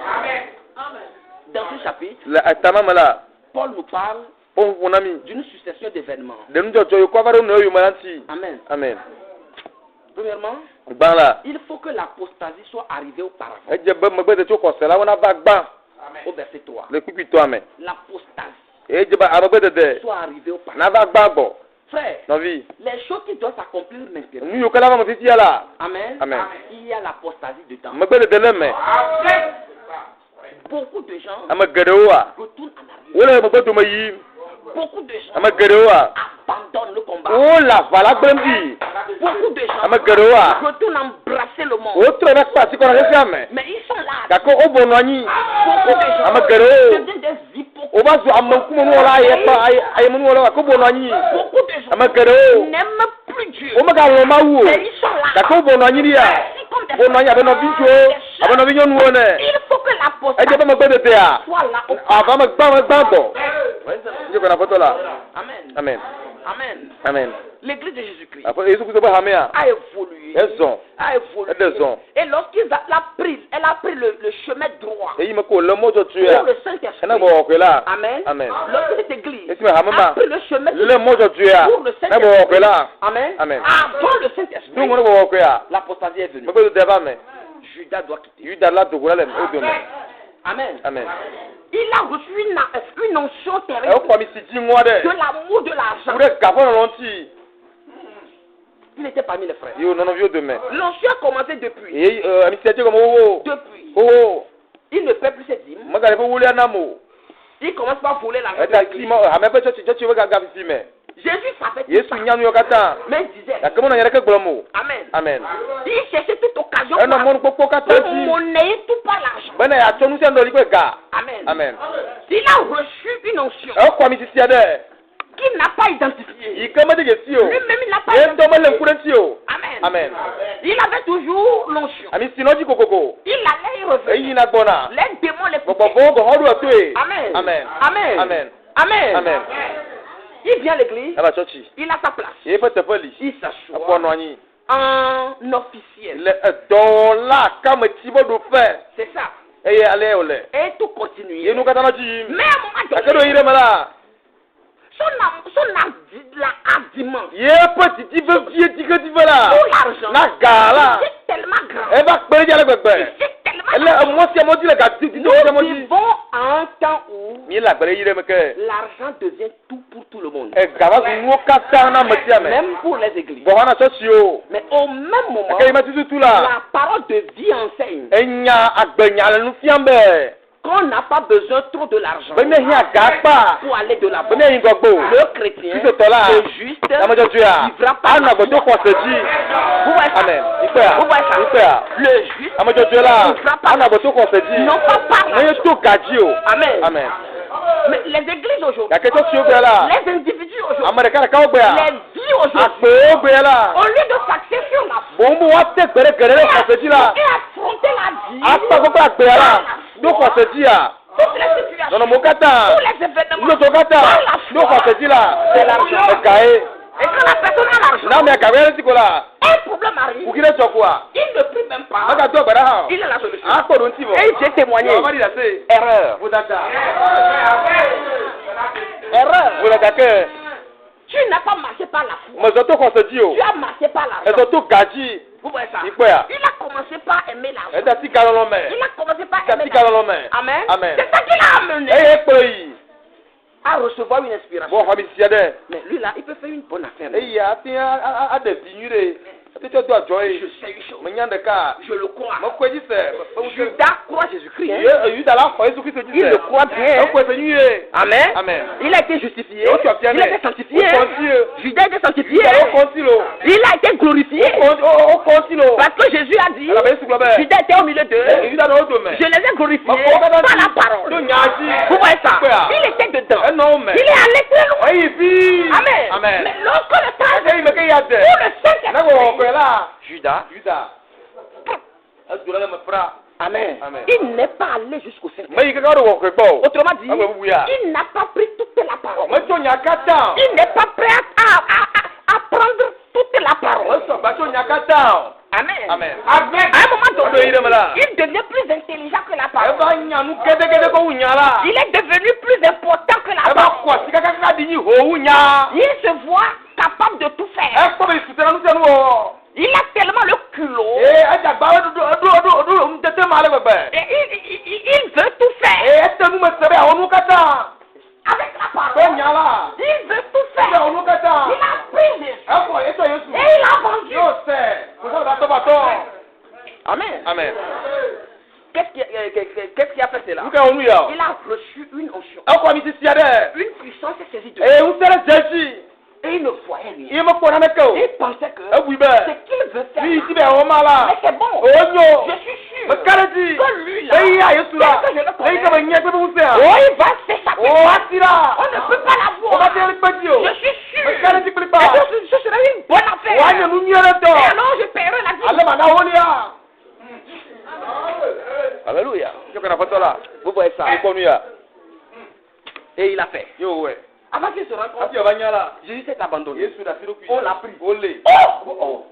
Dans ce chapitre, la tamama la Paul nous parle bon mon ami d'une succession d'événements. de nous jojo ko baro no yo mananti Amen. amen Premièrement, gban la il faut que l'apostasie soit arrivée auparavant. e je be magbe de to ko sela wona ba gban Au verset 3. le pipi to amen L'apostasie e je ba abagbe de soit arrivée auparavant. na ba gban bo Frère, no vi les choses qui doivent s'accomplir maintenant. nu yo kala ma titi ala Amen. Amen. Il y a l'apostasie dedans. magbe de le me Beaucoup de gens ama gerewa retournent en arrière. wala magbe to mayi Beaucoup de gens ama gerewa abandonnent le combat. o la vala gbembi Beaucoup de gens ama gerewa retournent embrasser le monde. o tro na pa si ko na se ame Mais ils sont là. ka ko o bono anyi Beaucoup de gens ama gere deviennent des hypocrites. o ba zu amman kuma mu wala aye pa aye mu wala ko bono anyi Beaucoup de gens ama gere n'aiment plus Dieu. o ma ga lo ma wo Mais ils sont là. ka ko bono anyi dia Assis comme des bono anyi abeno bijo abeno binyo nu one Il faut que e je l'apostasie ba magbe de te a soit là. ava ma gba bo je ko na foto la Amen. amen Amen. amen L'église de Jésus-Christ apo Yesu Kristo ba hamia a évolué. ezon A évolué. Raison. Et lorsqu'elle a pris le chemin droit e yi me ko le mojo tu pour ya le Saint-Esprit. na bo ko la Amen. amen Lorsque cette église Esi me hamama a pris le chemin le mojo tu ya pour le na bo ko Saint-Esprit. la Amen. Amen. Avant le du Saint-Esprit, mo bo ko ya l'apostasie est venue. magbe de ba me Judas doit quitter. yuda la do ko le o do me Amen. amen Il a reçu une onction e terrible ko mi si ji nwa de de l'amour de l'argent. ure ka fo ron ti Il était parmi les frères. yo nono vi do me L'onction a commencé depuis. e ami se je ko mo Depuis. o Il ne paie plus ses dîmes. magare bo wuli anamo Il commence par voler l'argent. e de ta l'église. ki mo ame pe church we ga ga fi me Jésus savait tout Yesu ça. nyanu yo kata Mais il disait, ya kemo na yere ke gbolomo Amen. amen Il cherchait toute occasion e no mo popo kata pour ti monnayer tout par l'argent. bana ya tonu se ndo likwe ga Amen. amen Il a reçu une onction e ko mi ti sia de qu'il n'a pas identifiée. i kama de si o Lui-même, il n'a pas e identifiée. ndo mo le nkure ti o Amen. amen Il avait toujours l'onction. ami sinoji kokoko Il allait y e revenir. yi na gbona Les démons les bo poussaient. bo go hodu to e Amen. amen Amen. amen Amen. amen Il vient à l'église. aba church Il a sa place. e pe te feli Il ko s'assoit no anyi en officiel. le dola kama ti bo do fe C'est ça. e ye ale o le Et tout continue. e nu kata na ji Mais à un moment akedo donné, yire mala son hardiment ye pe ti ti fe vie ti ke ti fe la pour l'argent, na gala c'est tellement grand. e ba pe jale gbegbe C'est tellement ele grand. mo si mo ti le ga ti ti Nous mo mo ti vivons à un temps où mi la gbere yire me ke l'argent devient tout pour tout le monde. e gaba nu kata na me ti ame Même pour les églises. bo hana church o Mais au même moment, ke ma ti tu la la parole de vie enseigne enya agbenya le nu fiambe qu'on n'a pas besoin trop de l'argent be ne hi agapa pour aller de la be ne hi gogbo Le chrétien, Christ tola le juste, na mo joju ya vivra par ana go to ko se ji Vous voyez ça? amen ipe ya Vous voyez ça? ipe ya Le juste, na mo joju la vivra par ana go to ko se ji non pas par ne l'argent. to gaji o Amen. amen Mais les églises aujourd'hui, ya ke to si o gbe la les individus aujourd'hui, amare ka ka o gbe ya les vies aujourd'hui, agbe o gbe la au lieu de s'axer sur la foi bo mu wa te gbere gere le ko se ji la et affronter la vie. Apa koko akpe ala. Do ko se di a. Toutes les situations. Non mo kata. Tous les événements. No so kata. Do ko se di la. C'est l'argent. E kae. Et quand la personne a l'argent, Na me ka wele ti ko la. un problème arrive. Ku kire chokwa. Il ne prie même pas. Maka to gbara ha. Il a la solution. A ko don ti bo. Et il s'est témoigné. On va dire c'est Erreur. vous data. Erreur. Vous data que Tu n'as pas marché par la foi. mo so to ko se di o. Tu as marché par E l'argent. so to gaji. Vous voyez ça? Ipo ya. Il a commencé par aimer E l'argent. da ti ka lo me. Il a commencé par Da aimer ti ka l'argent. lo me. Amen. Amen. C'est ça qui l'a amené E pe yi. à recevoir une inspiration. Bo ho bi si de. Mais lui là, il peut faire une bonne affaire. E ya ti a de vinyure. E ti to do ajo Je yi. sais une chose. Me nya de ka. Je le crois. Mo ko ji se. Judas croit Jésus-Christ. Hein? Ye yu da la ko Jésus Christ ji Il se. le croit bien. O ko se nyue. Amen. Amen. Il a été justifié. Oh, tu as bien Il a aimé. été sanctifié. Oh, mon Dieu. Judas a été sanctifié. O kontilo. Il a été glorifié. O kontilo. Parce que Jésus a dit, Ala be su globe. Judas était au milieu d'eux. Yu da do do me. Je les ai glorifiés Oh, par la parole. Do nyaji. Vous voyez ça? Yeah. Il était dedans. E no me. Il est allé très loin. Ayi fi. Amen. Amen. Mais lorsque le temps E me ke ya de. où le Na go ko Saint-Esprit, la. Judas, Juda. Azura me fra. Amen. Amen. Il n'est pas allé jusqu'au Saint-Esprit. Me yi ke ka do ko gbo. Autrement dit, Ah, ouais, oui, ah. il n'a pas pris toute la parole. Me to nya kata. Il n'est pas prêt à prendre toute la parole. O so ba to nya kata. Amen. Amen. À un moment donné, Il devient plus intelligent que la E parole. ba nya nu kede ko nya la. Il est devenu plus important que la E ba parole. ko sika ka di ni ho nya. Il se voit capable de tout faire. E ko be su tera nu tenu o. Il a tellement le culot. Aja gba do mtete ma le bebe. Et il veut tout faire Ete nu me sebe onu kata. avec la Ko parole. nya la. Il veut tout Sebe faire. onu kata. Il a pris Jésus. E ko eto Yesu. Et il a vendu. Yo se. Ko so ba to. Amen. Amen. Qu'est-ce qui a fait cela? Nuka onu ya. Il a reçu une onction. E ko mi ti sia de. Une puissance est saisie de lui. E un tere jeji. Et il ne voyait rien. I me ko na me ko. Il pensait que E wi be. ce qu'il veut faire, Ni là, ti be o ma la. mais c'est bon. O nyo. Je suis sûr Me karati. que lui là, E ya Yesu la. tel que je le connais, E ka be nya pe bu se a. oh, il va s'échapper. O asira. On ne peut pas O l'avoir. ba te le pe dio. Je suis sûr. Me karati pe pa. Et ce serait une bonne affaire. Wa nya nu nyere to. Et alors je paierai la Ale dîme. ma na woni ya. Alléluia. Yo kana foto la. Vous voyez ça? Ko nu ya. Et il a fait. Yo we. Avant qu'il se rende compte, Abi o ba nya la. Jésus s'est abandonné. Yesu da siro ku. On l'a pris. O le. Oh!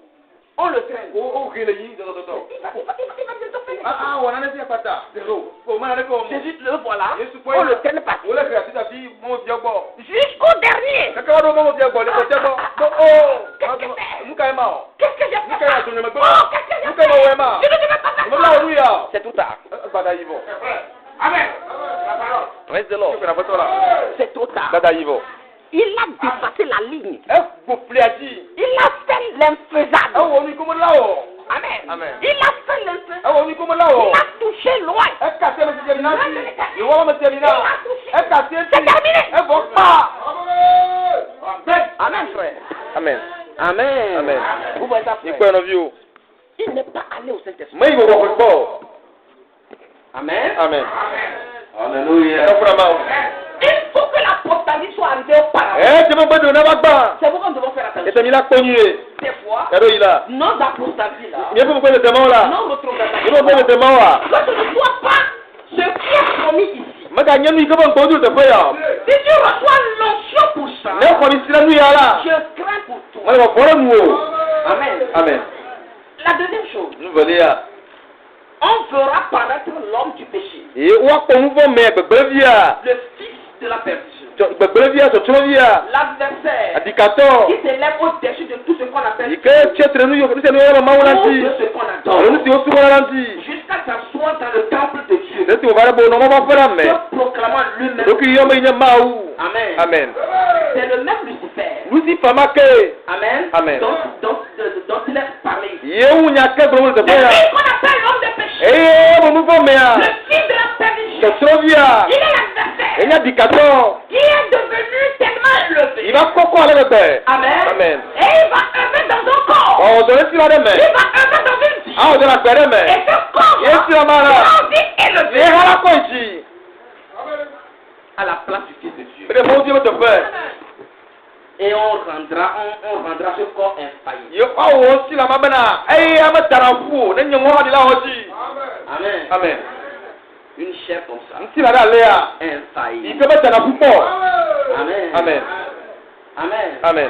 On le traîne. O gele yi do do do. Il va bientôt faire. Ah wana ne ti pata. Zero. Ko ma na ko. Jésus le voilà. Yesu On le traîne pas. O le ka ti da bi mo fi ogbo. Jusqu'au dernier. Ka ka do mo fi ogbo le ko te bo. Mu ka ma o. Qu'est-ce que j'ai Mu fait? ka ya to ne me gbo. Oh, qu'est-ce que j'ai Mu ka ma we ma. fait? Je ne devais pas faire Mo la ça. o ya. C'est tout tard. Bada yibo. Amen. Praise the Yo Lord. kana foto la. C'est trop tard. Bada yibo. Il a dépassé la ligne. E go pliati. Il a fait l'infaisable. E wo ni ko mo la o. Amen. Amen. Il a fait E l'infaisable. wo ni ko mo la o. Il a touché loin. E ka te me ti termina. Yo wa me termina. E ka te C'est terminé. E vo pa. Amen, frère. Amen. Amen. Amen. Vous voyez ça, Ni frère? ko no view. Il n'est pas allé au Saint-Esprit. Me go ko ko. Amen. Amen. Alléluia. E fura ma. Il faut que l'apostasie soit arrivée auparavant. E te mo gbedo na ba gba. C'est pourquoi nous devons faire E attention. te mi la konye. Des fois, Kado ila. nos apostasies là, Ni e mo ko le temo la. nos retrogradations, Ni mo ko le temo wa. que tu ne sois pas ce qui est promis ici. Ma ka nyanu ko bon ko du te fe ya. Si tu reçois l'onction pour ça, Ne ko ni sira nu ya la. je crains pour toi. Ma ko fora mu o. Amen. Amen. La deuxième chose, Nu vele ya. on verra paraître l'homme du péché, E wa ko mu vo me gbegbe via. le fils de la perdition, Gbegbe via so tro via. l'adversaire Adikato. qui s'élève au-dessus de tout ce qu'on appelle Ike chetre nu yo se nu ya ma wala tout ti. de ce qu'on Olu adore, ti o su wala ti. jusqu'à s'asseoir dans le temple de Dieu, Ne ti o bare bo no ma fera me. se proclamant lui-même. Donc yo me nya ma u. Amen. Amen. C'est le même Lucifer. Lucifer ma ke. Amen. Amen. Donc il est parlé ici. Ye wu nya ke bro te C'est fe ya. lui qu'on appelle l'homme de péché. Eh mo mu vo me ya. Le fils de la perdition. So tro via. Il est l'adversaire Enya dikato. qui est devenu tellement élevé. Il va koko ale bebe. Amen. Amen. Et il va œuvrer dans un corps. O do le si la de Il me. va œuvrer dans une vie. Ah o de la gbere Et me. ce corps Yes, la mara. grandit Ye élevé hala ko ji. à la place du Fils de Dieu. Be mo di mo te fe. Et on rendra ce corps infaillible. Ye kwa wo si la ma bana. Eh ama tarafu. Ne nyo ha di la ho ji. Amen. Amen. Une chair comme ça. Nti la da le a. Infaillible. Ike bɛ tɛna púpọ̀. Amen. Amen. Amen. Amen.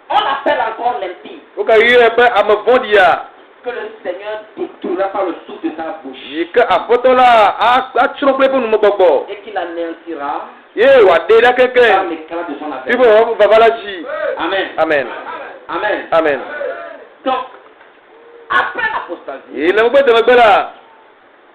On appelle encore l'impie O ka yi yɛrɛ bɛ ame vɔ̃ɖi a. que le Seigneur détruira par le souffle de sa bouche Yi ke aƒetɔ la atsrɔ̃ kple eƒe numegbɔgbɔ. et qu'il anéantira Ye wòaɖe ɖa par keke. l'éclat de son Fi affaire. be wɔ vava la dzi. Amen. Amen. Amen. Amen. Donc, après l'apostasie, Yi le megbe demegbe la.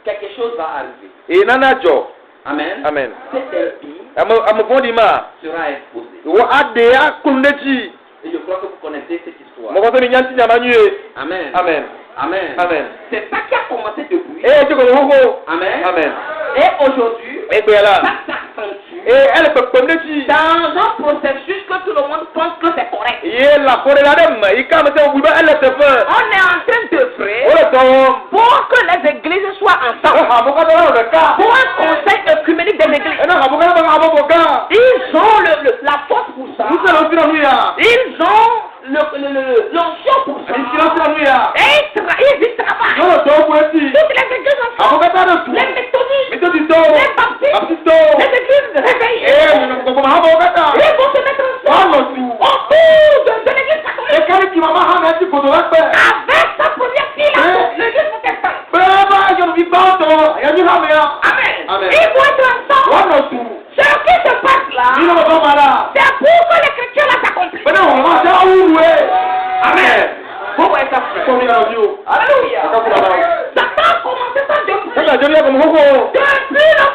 quelque chose va arriver. Yi nana dzɔ. Amen. Amen. Cet impie Ame vɔ̃ɖi ma. sera exposé. Wɔ aɖe akunu ɖe dzi. Et je crois que vous connaissez cette histoire. Mɔgɔ mi nya ŋuti nyama nyuie. Amen. Amen. Amen. Amen. C'est ça qui a commencé depuis. Eye tso kɔnɔ xoxo. Amen. Amen. Et aujourd'hui, Egbe la. ça s'accentue Ele kpekpem ɖe dzi. dans un processus que tout le monde pense que c'est correct. Ye le afɔ ɖe la ɖe me yi ke ame tɛ wui be ele teƒe. On est en train d'œuvrer Wole dɔ wɔm. pour que les églises soient ensemble. Hamo katã la wɔ ɖeka. Pour un conseil œcuménique des églises. Ena hamo katã be hamo bɔ gã. Ils ont la force pour ça. Nusɛ le ŋuti na nu ya. Ils ont l'onction pour ça. Esi le ŋuti na nu ya. Et ils y travaillent. Yɔle dɔ ƒo esi. Toutes les églises Hamo ensemble. katã ɖe tu. Les méthodistes, Metoditɔwo. les baptistes, Baptistɔwo. les églises réveillées. Gbɔgbɔme hamo katã. Ils vont se mettre ensemble Woanɔ tu. autour de l'église catholique. Ekele ki mama hã mɛ ti godo la kpɛ. Avec sa première fille, l'église protestante. Bɛɛ yɔnuvi gbãtɔ yɛnu hã mɛ ya. Amen. Amen. Ils vont être ensemble. Woanɔ tu. Ce qui se passe là, Ni le bɔ ma la. c'est pour que les chrétiens là s'accomplissent. Bɛnɛ wɔn ma se awu wue. Amen. Vous voyez ça, frère. Kɔmi yɛrɛ bi o. Alléluia. Aka fura la o. Satan a commencé ça depuis Sɛbɛn joli yɛ kɔmi koko. le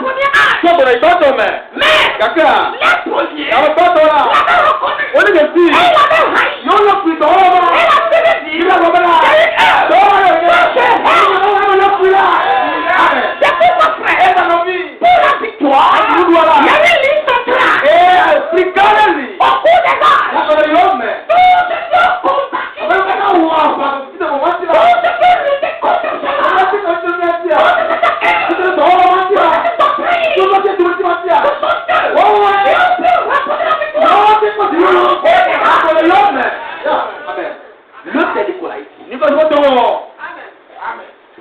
premier âge. Sɔgbɔnɔ ìgbàtɔ mɛ. Mais Kaka. les premiers, Yàrá gbàtɔ la. il avait reconnu. O de bɛ si. Et il avait haï. Yóò lọ fi tɔwɔ ma. Il a fait des Ibi àgbà bɛ la. Tɔwɔ yɛ yɛ. Tɔwɔ yɛ fi la. C'est pourquoi, frère, E nana mi. pour la victoire, Adudu ala. il y avait une ligne centrale. Ee firikale li. Au cours des âges, Lakɔlɔ yɔ mɛ. tous ceux qui ont combattu, A bɛ fɛ ka wɔ afa ti tɛ mɔ ti la. tous ceux qui ont lutté contre A cela, bɛ se ka se mi ti la. tous ceux qui ont Ti tɛ tɔwɔ ma ti la. sont pris, Tó bɛ se tuma ti ma ti la. tous ceux Wɔwɔ qui yɛ. ont pu remporter la victoire. Yɔwɔ ti kɔ ti yɔ. Lakɔlɔ yɔ mɛ. Amen. Le c'est Nicolaï. Ni ko tɔgɔ tɔgɔ.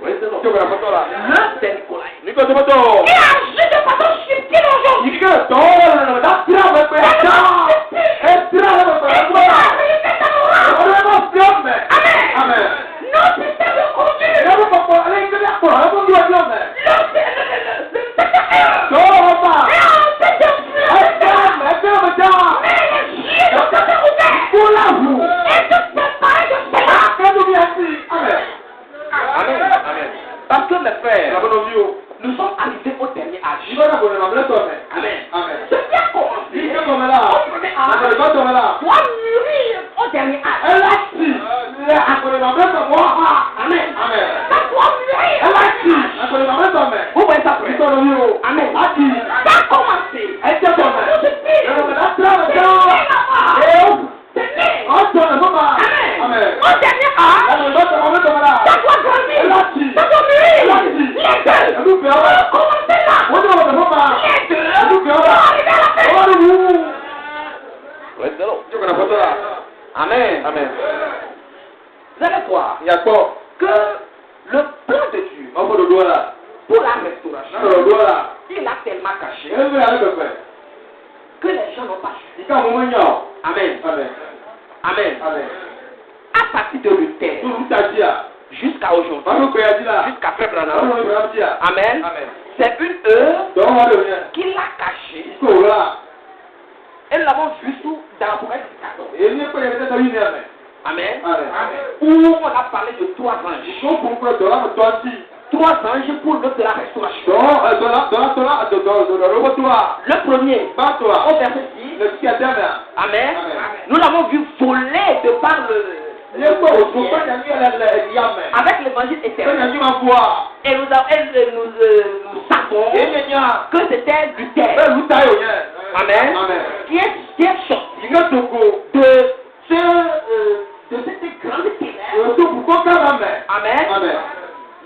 Praise the Lord. Tó kɛra fɔtɔ la. Le c'est Nicolaï. Ni ko tɔgɔ tɔgɔ. Il agit de façon subtile aujourd'hui. Ike tɔwɔ lɛ da tira bɛ pɛ da. E tira bɛ pɛ Et da. c'est la réalité temporelle. O de bɛ fiɔ mɛ. Amen. Amen. Nos systèmes de conduite. Ɛ bɛ kɔkɔ ale yi kele akɔrɔ ale bɛ fiɔ fiɔ mɛ. Tɔwɔ ba. Ɛ tira mɛ ɛ tira bɛ da. Ko la hu. Kɛnɛ bi ɛsi. Amen. Amen. Parce que mes frères, Labɔnɔ bi o. nous sommes arrivés au dernier âge. Ni bɛ ka bɔnɛ ma bɛ tɔ mɛ. Amen. Amen. Ce qui a commencé Ni kɛ tɔmɛ la. au premier Lakɔlɔ âge ba tɔmɛ la. doit mûrir au dernier âge. Ɛ la ti. Lɛ akɔlɔ ma bɛ tɔ mɔ ha. Amen. Amen. Ça doit mûrir. Ɛ la ti. Akɔlɔ ma bɛ tɔ mɛ. Vous voyez ça, Ni frère? tɔlɔ bi o. Amen. A ti. Ça a commencé. Ɛ tɛ tɔmɛ. Yɛrɛ la tira bɛ da. C'est né. Ɔ tɔmɛ fɔ ma. Amen. Amen. Au dernier âge, Akɔlɔ ba tɔmɛ bɛ tɔmɛ la. ça doit grandir. Ɛ la ti. Ça doit mûrir. Ɛ la ti. Les deux. Ɛlu fɛ wa. doivent commencer là. O de wa bɛ fɔ ma. Les deux Ɛlu fɛ doivent wa. arriver à la fin. O de wu. Praise the Lord. Tó kɛra fɔtɔ la. Amen. Amen. Vous allez voir Yakpɔ. que le plan de Dieu Ma fɔ dodo la. pour la restauration, N'alɔ do la. il a tellement caché Ɛ bɛ ale bɛ fɛ. que les gens n'ont pas su. I ka mɔ ma nya o. Amen. Amen. Amen. Amen. À partir de Luther Tolu ta di a. jusqu'à Ma aujourd'hui, fɔ gbɛya di la. jusqu'à Frère Ma Branham, fɔ gbɛya di a. Amen, Amen. c'est une œuvre Dɔn wa de o yɛ. qu'il a cachée. I ko la. Et nous l'avons vu sous dans l'Apocalypse 14. Èyí ni pé yẹn tẹ́tẹ́ yìí ni ẹ̀mẹ̀. Amen. Amen. Où on a parlé de 3 anges. Ìṣó fún pé dọ̀là mi tọ́ sí. 3 anges pour l'œuvre de la restauration. Dọ̀là lọ́wọ́ tó wa. Le premier, Bá tó wa. au verset 6, Le kí ẹ̀dẹ́ mẹ́. Amen. Amen. Nous l'avons vu voler de par Yé pé òtún pé yẹn ní ẹlẹ́lẹ̀ ẹ̀yà mẹ́. avec l'évangile Pé éternel. yẹn ní ma fún wa. Et nous savons Èyí ni yàn. que c'était du terre. Bẹ́ẹ̀ lù táyò yẹn. Amen. Amen. Qui est sorti Ìgbẹ́ tó ko. de cette grande ténèbre. Òtún kúkọ́ kára mẹ́. Amen. Amen.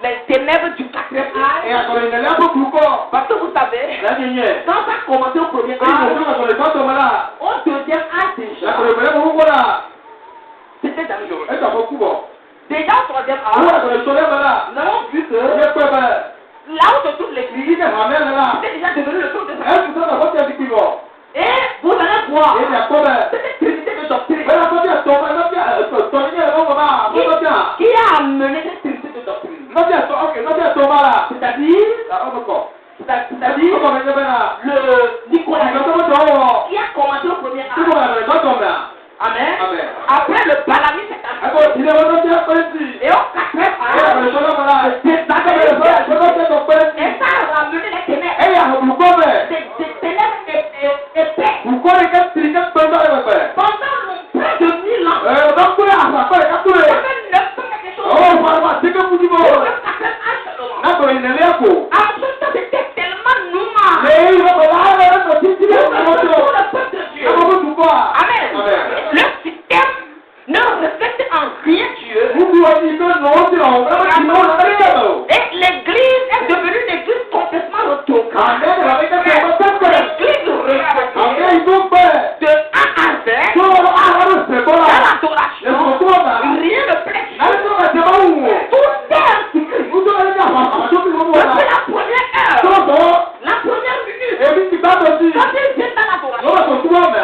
Les ténèbres du 4e Ẹ̀ âge. àkọlẹ̀ ìnẹ̀lẹ́ àpò kúkọ́. Parce que vous savez, Lẹ́yìn yẹn. quand ça a commencé au premier Èyí kò âge, fún àkọlẹ̀ ìfọ́ tọmọ la. au 2e âge déjà, Àkọlẹ̀ ìfẹ́ mọ̀ kúkọ́ la. c'était dangereux. Ẹ̀ tàbọ̀ kúbọ̀. Déjà au troisième âge, nous avons vu que là où se trouve l'église, c'est déjà devenu le trône de Satan. Et vous allez voir cette trinité de doctrine qui a amené cette trinité de doctrine. C'est-à-dire le Nicolas qui a commencé au premier âge. Amen. Après le Balamite est arrivé. Et au quatrième âge, et ça a ramené les ténèbres. Des ténèbres épais. Pendant près de 1000 ans. Ça fait 900 quelque chose. C'était tellement noir. Amen. Le système ne reflète en rien Dieu. Et l'église est devenue une église complètement autocrate. L'église de A à Z, dans l'adoration, rien ne plaît. Tout est antichrist. Depuis la première heure, la première minute, quand ils viennent dans l'adoration,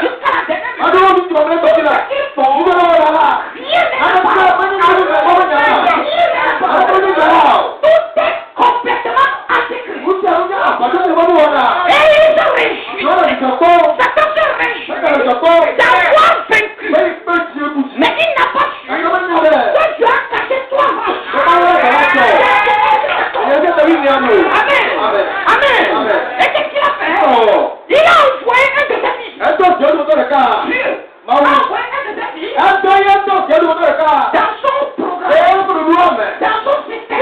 jusqu'à la dernière minute, tout ce qu'ils font, rien n'est tout est complètement antichrist. Et ils se réjouissent. Satan se réjouit d'avoir vaincu. Mais il n'a pas su que Dieu a caché toi. Amen. Amen. Et qu'est-ce qu'il a fait? Il a envoyé un de ses fils. Dieu a envoyé un de ses fils dans son programme, dans son système.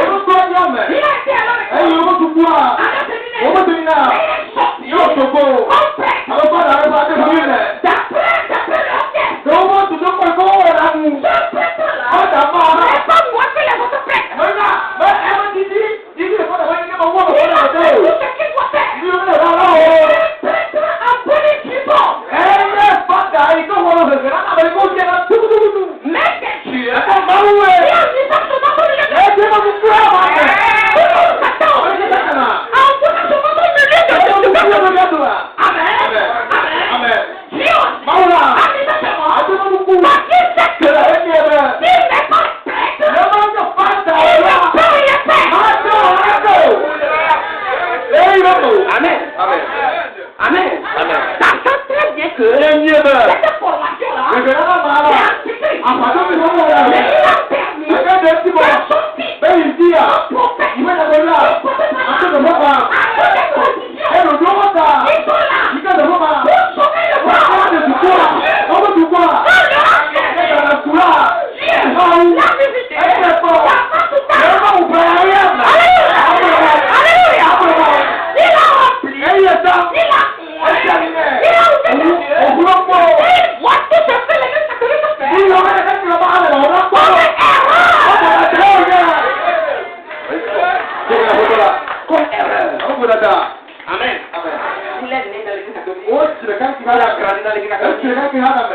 Il a été alors avec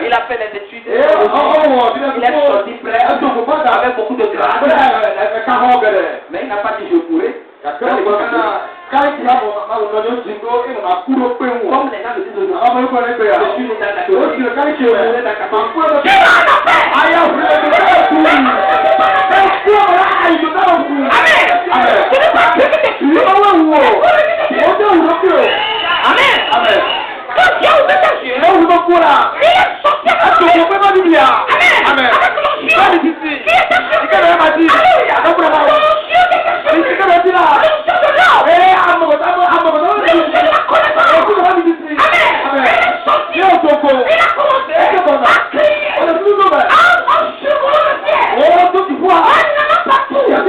il a fait les études. Il est sorti prêt avec beaucoup de grâce. Mais il n'a pas dit je pourrais. Comme les gens le disent Amen. Amen. Quand Dieu ouvre ta yeux, il est sorti avec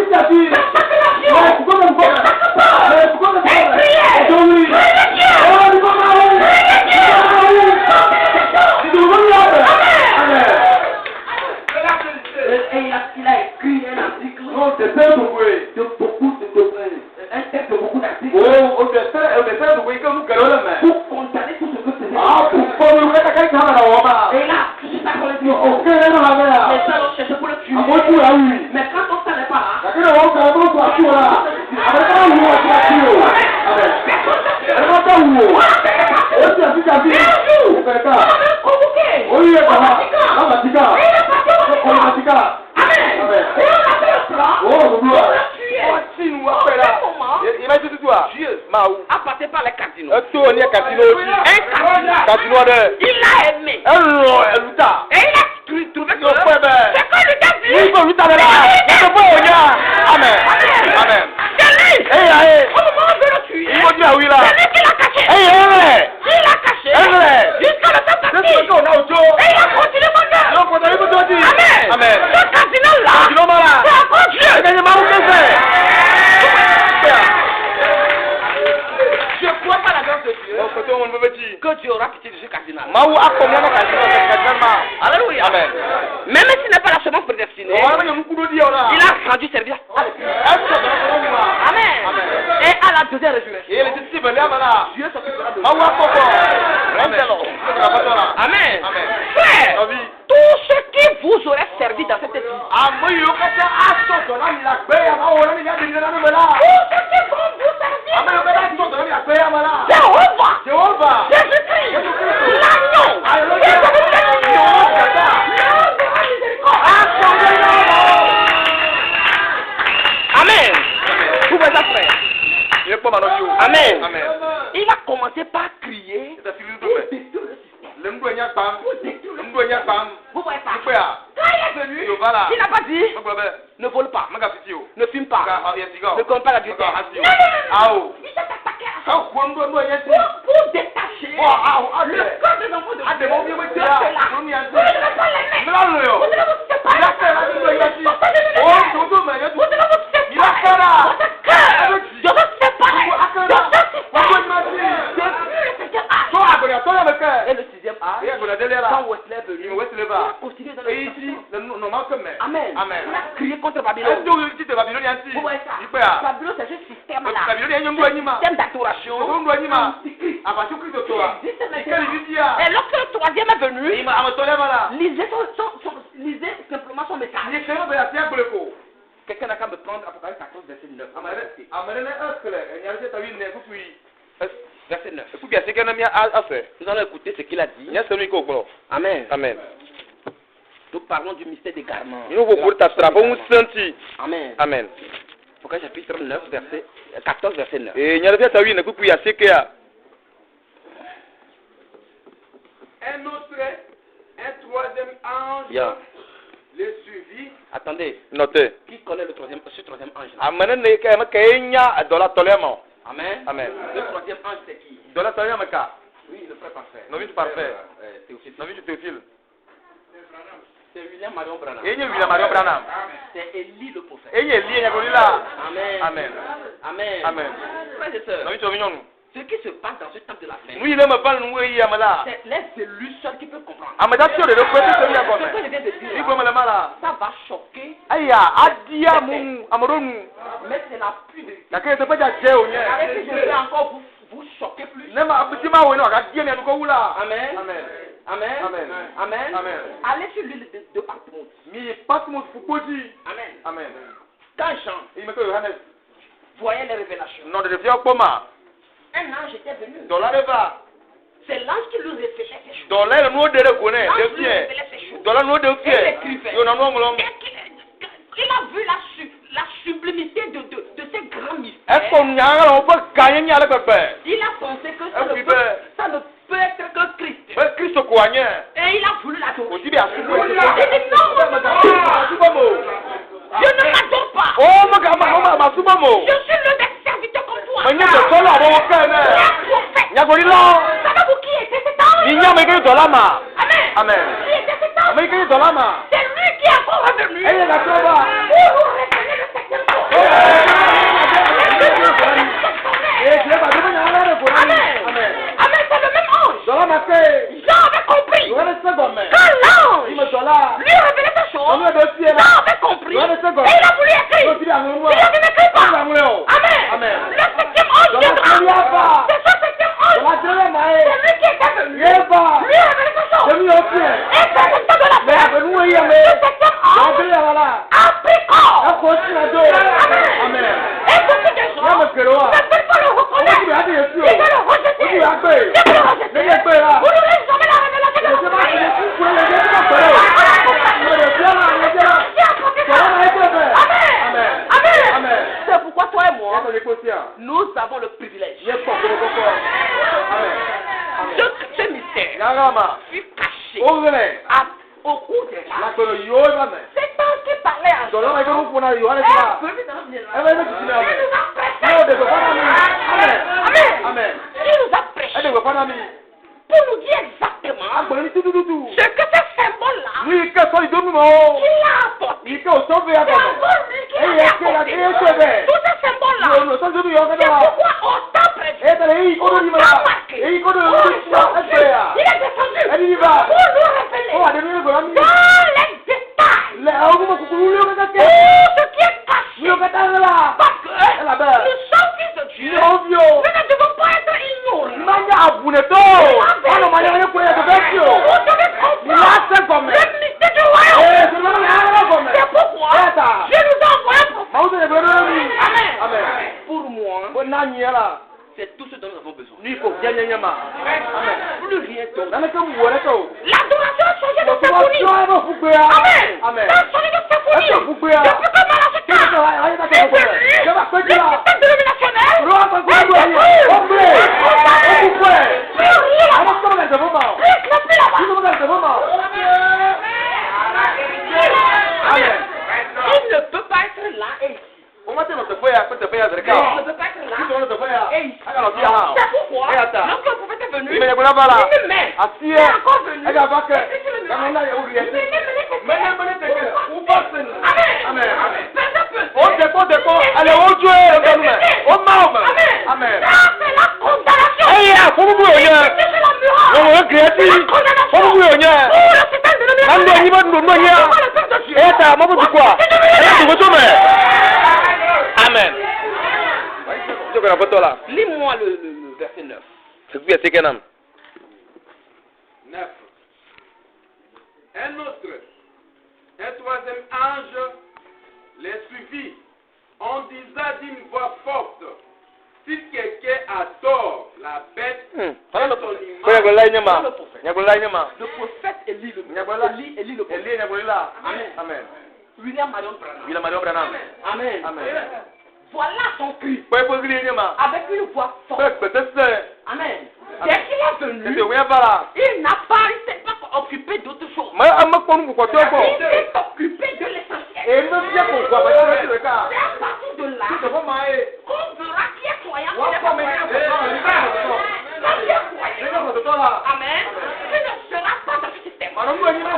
Amen. Il a écrit un article de beaucoup un texte de beaucoup d'articles pour condamner tout ce que c'est. Et là, juste après le Dieu, les gens ont cherché pour le tuer. Mais Dieu Maou. a passé par les cardinaux. Eto ni Cardinaux aussi. Un cardinal. Cardinaux de. Il l'a aimé. Elo eluta. Et il a trouvé que Yo fue be. c'est que lui a dit. Ni ko luta de la. Yo fue onya. Amen. Amen. C'est lui. Au moment de le tuer. Il faut dire oui là. C'est lui qui l'a caché. Eh. Il l'a caché. Eh. Jusqu'à le temps parti. C'est ce qu'on a au dos. Et il a continué mon Dieu. Donc on a eu besoin de dire. Amen. Amen. Ce cardinal-là. Cardinaux là. C'est encore Dieu. C'est gagné Maou que fait. Je crois pas la grâce de Dieu. Donc côté on veut dire. Que Dieu aura pitié de ce cardinal. Maou a combien de Cardinaux Alléluia. Amen. Même s'il n'est pas la semence prédestinée, On va nous coup dire là. il a rendu service. Amen. Et à la deuxième résurrection, Et les disciples là là. Dieu s'occupera de Maou nous. a coco. Amen. Amen. Amen. Frère, Oui. tout ce qui vous aurait servi dans cette vie, tout ce qui vont vous servir, Jéhovah, Jésus-Christ, l'agneau, qui est devenu l'agneau, l'homme de la miséricorde. Amen. Vous voyez ça, frère. Amen. Amen. Il va commencer par crier pour détruire le système. Vous voyez ça? Quand il est venu, il n'a pas dit ne vole pas, ne fume pas, ne conne pas la vérité. Non. Il s'est attaqué à ça pour détacher le corps des enfants de Dieu de cela. Vous ne devez pas l'aimer. Vous devez vous séparer. Vous devez vous séparer. Votre cœur doit se séparer de ce système. Depuis le septième âge. Et le sixième âge, quand Wesley est venu, il a continué dans le système. Amen. Il a crié contre Babylone. Vous voyez ça? Babylone, c'est ce système-là. Système d'adoration. Antichrist. Qui existe maintenant. Et lorsque le troisième est venu, lisez simplement son message. Quelqu'un n'a qu'à me prendre Apocalypse 14, verset 9. Verset 9. Nous allons écouter ce qu'il a dit. Amen. Amen. Nous parlons du mystère des garments. Amen. Amen. Apocalypse chapitre 9, verset 14, verset 9. Un troisième ange Bien. le suivit. Attendez. Notez. Qui connaît ce troisième ange? Amen. Amen. Amen. Le troisième ange, c'est qui? Oui, le frère parfait. Novice parfait. Théophile. C'est William Marion Branham. C'est Élie le prophète. Amen. Amen. Amen. Amen. Frères et sœurs, ce qui se passe dans ce temps de la fin, c'est les élus seuls qui peuvent comprendre. Ce que je viens de dire, ça va choquer, mais c'est la plus vérité. Avec que je vais encore vous choquer plus. Amen. Amen. Amen. Amen. Allez sur l'île de Patmos. Amen. Quand Jean voyait les révélations, un ange était venu. C'est l'ange qui nous révélait ces choses. L'ange qui nous révélait ces choses. Et il écrivait. Il a vu la sublimité de ces grands mystères. Il a pensé que ça ne peut être que Christ. Et il a voulu l'adorer. Il dit non, je ne m'adore pas. Je suis le des serviteurs comme toi. Savez-vous qui était cet ange? Amen. Qui était cet ange? C'est lui qui est encore revenu pour nous révéler le septième jour. Amen. Amen, c'est le même ange. Jean avait compris. Quand l'ange lui révélait ces choses, Jean avait compris. Et il a voulu écrire. Il a dit n'écris pas. Amen. Le septième ange viendra. C'est ce septième ange. C'est lui qui était venu. Lui révéler ces choses. Et c'est le temps de la fin. Le septième ange a pris corps. Amen. Et beaucoup de gens ne peuvent pas le reconnaître. Ils veulent le rejeter. Ils veulent le rejeter. Vous n'aurez jamais la révélation de la Amen. C'est pourquoi toi et moi, nous avons le privilège. Ye ko ko. Amen. Ce mystère Yarama. fut caché Ogre. au cours des La âges. ko yo ba me. C'est un qui parlait à Do lo ma ko fu na yo ale Eh, ta. peu dans notre génération. Eh ben, mais tu Il l'as. nous a prêché. Yo de ko fa na mi. Amen. Amen. Amen. Il nous a prêché E de ko fa na mi. pour nous dire exactement Agbo ni tu. ce que ce symbole-là Ni ke so idomi mo. qu'il a apporté. Ni ke o so be C'est akono. encore lui qui Eh, l'a que la apporté. que se ve. Tout ce symbole-là, Yo no so idomi yo ka c'est da. pourquoi on t'a prêché. E tele yi ko do ni ma. E yi ko do Oh, ni ma. E se ya. il est descendu E ni ba. pour nous révéler O ade ni ko la mi. dans les détails Le a ko ku ku yo ka ke. tout ce qui est caché. Yo ka ta la. Parce que La belle. nous sommes fils de Dieu. Ni o bio. Nous ne devons pas être ignorants. Manya abune to. Ano manya ne ko ya to be yo. Vous devez Ni la comprendre se ko me. le mystère du royaume. Eh, se no na ko me. C'est pourquoi Eta. je nous envoie un prophète. Ma o de be do mi. Amen. Amen. Pour moi, Bo na ni la. c'est tout ce dont nous avons besoin. Ni ko nya ma. Amen. Plus rien d'autre. Na ne ko wo le to. L'adoration a changé de Ko to symphonie. wa ba fu pe ya. Amen. Amen. Ça a changé de symphonie. Est-ce que vous pouvez- Depuis que Malachi Qu'est-ce que ça va? Allez, d'accord, est vous pouvez. venu, Je vais faire le ça. système dénominationnel Roho kwa est kwa détruit. kwa. Ombe. Okukwe. Plus rien Ama là-bas. kama ndio mama. Plus plus là-bas. Ndio mama. Amen. Il ne peut pas être là et ici. Umate no tofaya, kwa tofaya Il zereka. ne peut pas être là. Ndio no tofaya. Et ici. Aka no tia ha. C'est pourquoi, Eh, attends. lorsque le prophète est venu, Ime yakula bala. une main Asiye. est encore venue. Ega bake. Et c'est le Kama na ya uri miracle. yete. Mene, Mene teke. Ubasen. Amen. Amen. Pèse un peu. O deko. Ale ojo e do nume. O ma o ma. Amen. Amen. Ça, c'est la condamnation. Eya, fubu bu onye. C'est la muraille. Wo wo kreti. La condamnation. Fubu bu onye. Pour le système dénominationnel. Nande nyi ba ndo ndo nya. Pour le peuple de Dieu. Eta mo bu kwa. Ala tu goto me. Amen. Je vais la photo là. Lis-moi le verset 9. C'est bien c'est kenam. 9. Un troisième ange les suivit. On disait d'une voix forte, si quelqu'un adore la bête et son Ko ya image, gola nyama. Ya gola nyama. Le prophète Élie le Nyagola. Élie le prophète. Eli ya gola. Amen. Amen. William Marion Branham. Bila Mario Branham. Amen. Amen. Voilà son cri. Ko ko gri nyama. Avec une voix Ko forte. petese. Amen. Dès qu'il est venu, C'était ouais bala. il n'a pas, il s'est pas occupé d'autre chose. Ma amma ko nu ko to ko. Il s'est occupé de l'essentiel. E no bia ko kwa ba ya se ka. C'est à partir de là Ko ma e. qu'on verra qui est croyant, qui Wa n'est ko pas me croyant. ni ko. Quand tu es croyant, Ko to la. amen, tu ne seras pas dans ce système. Ma no ni mo.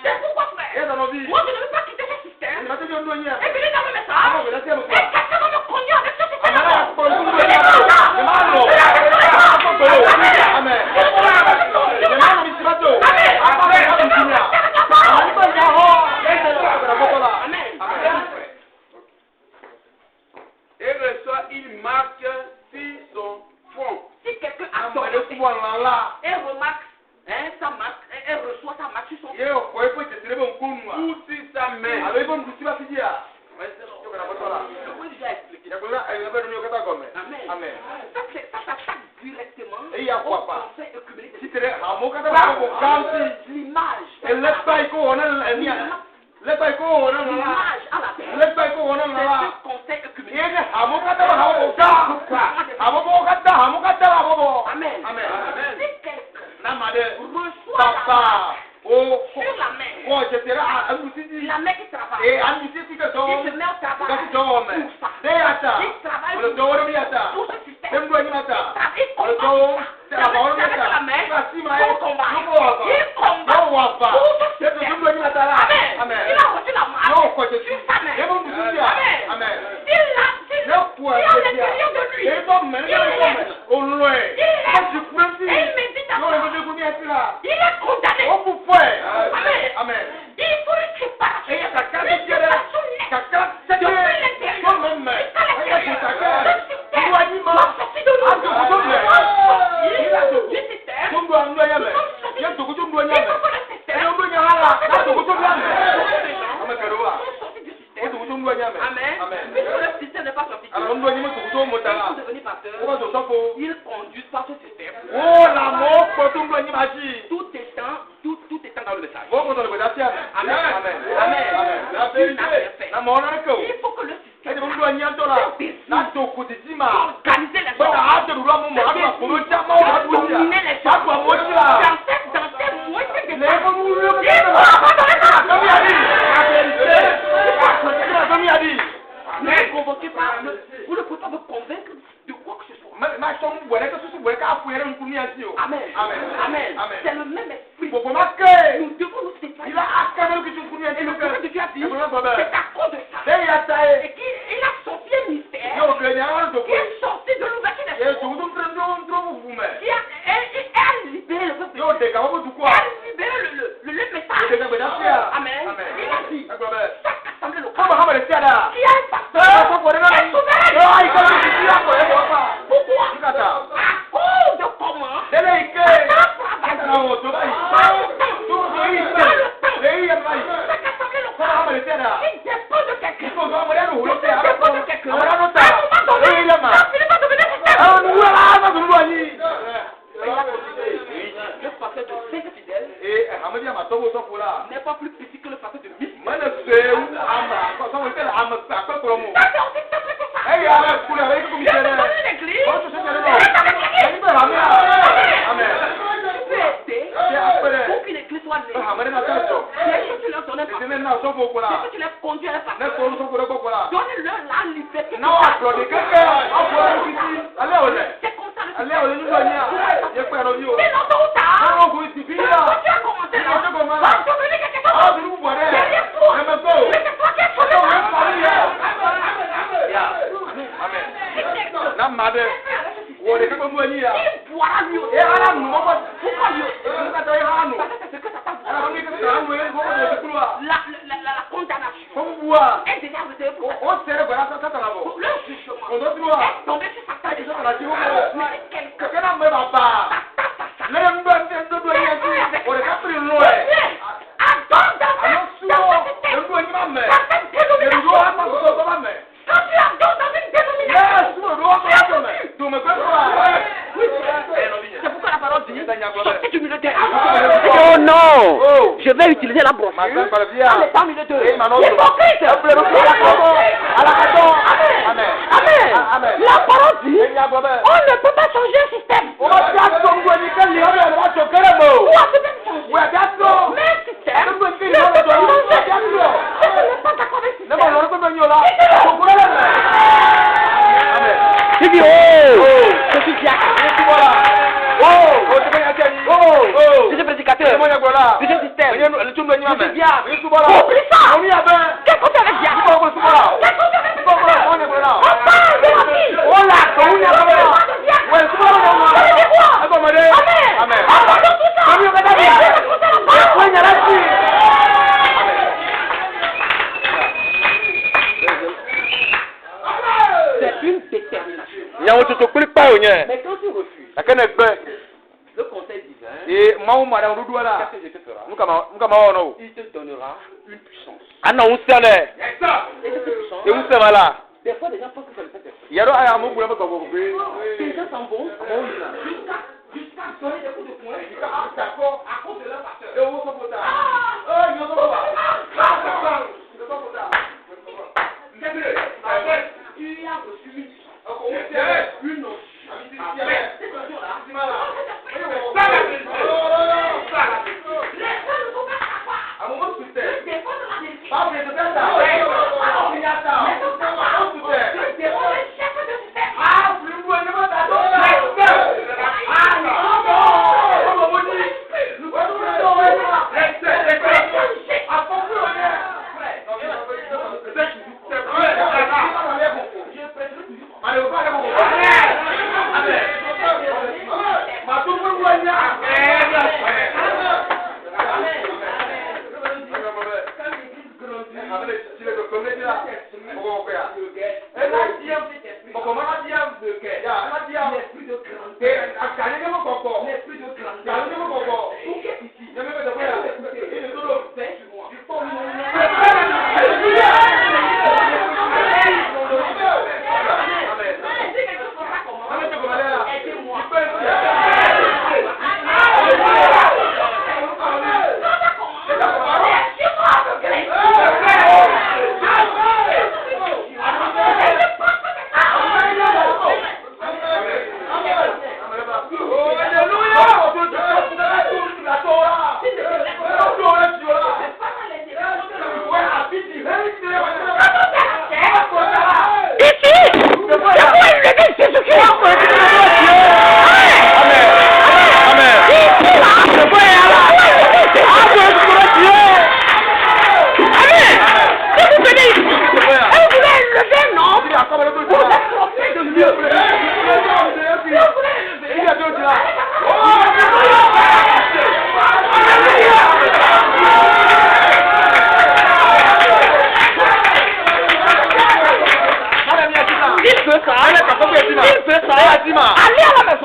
C'est pourquoi, frère, E da no bi. moi je ne veux pas quitter ce système. Ma te ndo nya. Et venir dans le Ah, message. mais là, c'est un peu. Et quelqu'un va me conduire avec ce système. Amara ko ndu nya. Mano. Amen. Mano mi sibato. et reçoit une marque sur son front. Si quelqu'un adore le Seigneur Wala. et remarque sa marque, et reçoit sa marque sur son Ye ko e ko te tere bon kunwa. Ou sur sa main. Alo ibon kusiba fidia. Je peux déjà expliquer. Ya kula ay nabe nyo kata gome. Amen. Amen. Ça s'attaque directement Et il y a au quoi pas? conseil œcuménique. Si tere hamo kata ko kanti. L'image. E lepa ko wona nia. Lepa ko wona la. L'image à la terre. Lepa ko wona C'est la. ce conseil œcuménique. Ye hamo kata ba hamo ka. Hamo kata hamo. Amen. Amen. Si quelqu'un Na made. reçoit la Papa. marque O sur la main, ko je tere amusidi. la main qui travaille, E amusidi ka do. il se met au Ka travail do pour me. ça. De ata. Il travaille Le do wona mi ata. pour ce système. Dem do ni ata. Il Le combat do. ça. C'est avec la main qu'on combat. Il combat pour ce système. Amen. Il a reçu la marque sur sa main. Amen. S'il a l'intérieur de lui, il médite à ça. Il est condamné. Amen. Il faut une séparation. Une séparation nette. Depuis l'intérieur jusqu'à l'extérieur. Le système doit sortir de nous. Du système. Il faut que le système. Amen. Puisque le système n'est pas sorti de nous, il faut devenir pasteur. Il conduit par ce système. Tout étant dans le message. Amen. Amen. Il n'a rien fait. Il faut que le système organiser Amen. Amen. C'est le même esprit. Nous devons nous séparer. Et le prophète de Dieu a dit, c'est à cause de ça. Et qu'il a son pied mystère qui est sorti de l'ouverture des cieux. Qui a libéré le peuple de Dieu. A libéré le message. Amen. Il a dit, chaque assemblée locale qui a un pasteur est souverain. Pourquoi? À cause de comment le pasteur de Saint Fidèle n'est pas plus petit que le pasteur de Miss. Pour qu'une église soit née, tu leur donnais pas. Tu les conduis à la pasteur. Donnez-leur la liberté. C'est comme ça le mais non, tôt ou tard, tu as commencé là. Va devenir quelque chose. Derrière toi. Mais c'est toi qui es sauvé. Amen. Il boira lui aussi. Pourquoi lui aussi? Parce que c'est ce que Satan voit. La condamnation est déjà réservée pour Satan. Le jugement est tombé sur Satan. Mais quelqu'un c'est pourquoi la parole dit sortez du milieu d'eux. Oh non! Je vais utiliser la brosse. Allez pas milieu d'eux. Hypocrite! Amen. La parole dit on ne peut pas changer un système. Mais un système ne peut pas changer. Si tu n'es pas d'accord avec le système, je suis diacre. Je suis prédicateur. Je suis système. Je suis diacre. Oublie ça. Qu'est-ce qu'on fait avec diacre? On parle de la vie. Amen. Abandonne tout ça. C'est une détermination. Mais quand tu refuses le conseil divin, qu'est-ce que Dieu te fera? Il te donnera une puissance. Et cette puissance, des fois les gens pensent que c'est le Saint-Esprit. Les gens s'en vont jusqu'à donner des coups de poing à cause de leur pasteur. Il a reçu une notion. Cette notion-là, les gens ne sont pas capables de défendre la vérité. Mais sont capables de défendre le chef de système. Nous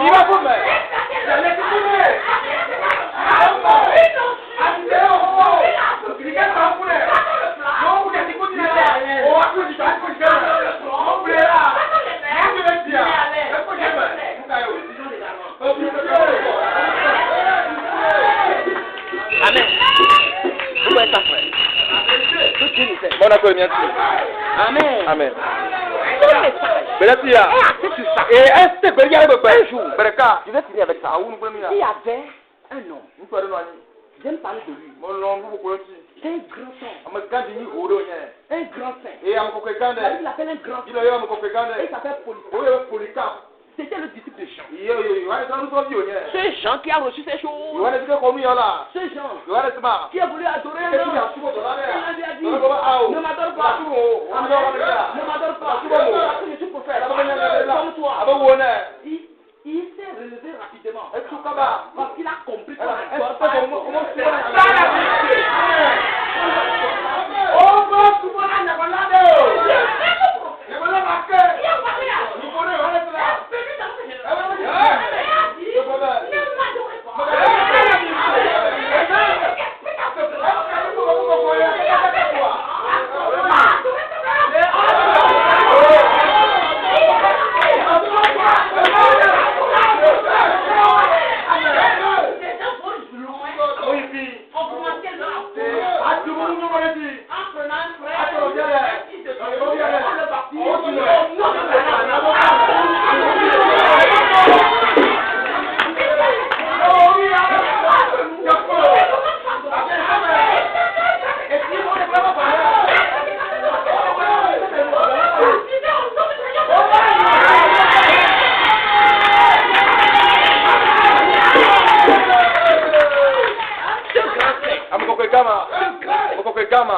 Il va vous mettre. Amen. Vous êtes ça, frère. Bon, on a quoi, bien sûr. Amen. Amen. Et est-ce que un jour, je vais finir avec ça. il y avait un homme. J'aime parler de lui. C'est un grand saint. Un grand saint. La Bible l'appelle un grand saint. Il s'appelle Polycarpe. C'était le disciple de Jean. C'est Jean qui a reçu ces choses. C'est Jean qui a voulu adorer un homme. Il lui a dit, ne m'adore pas. Ne m'adore pas. Parce que je suis prophète. Comme toi. Il s'est relevé rapidement. Parce qu'il a compris qu'on n'adore pas.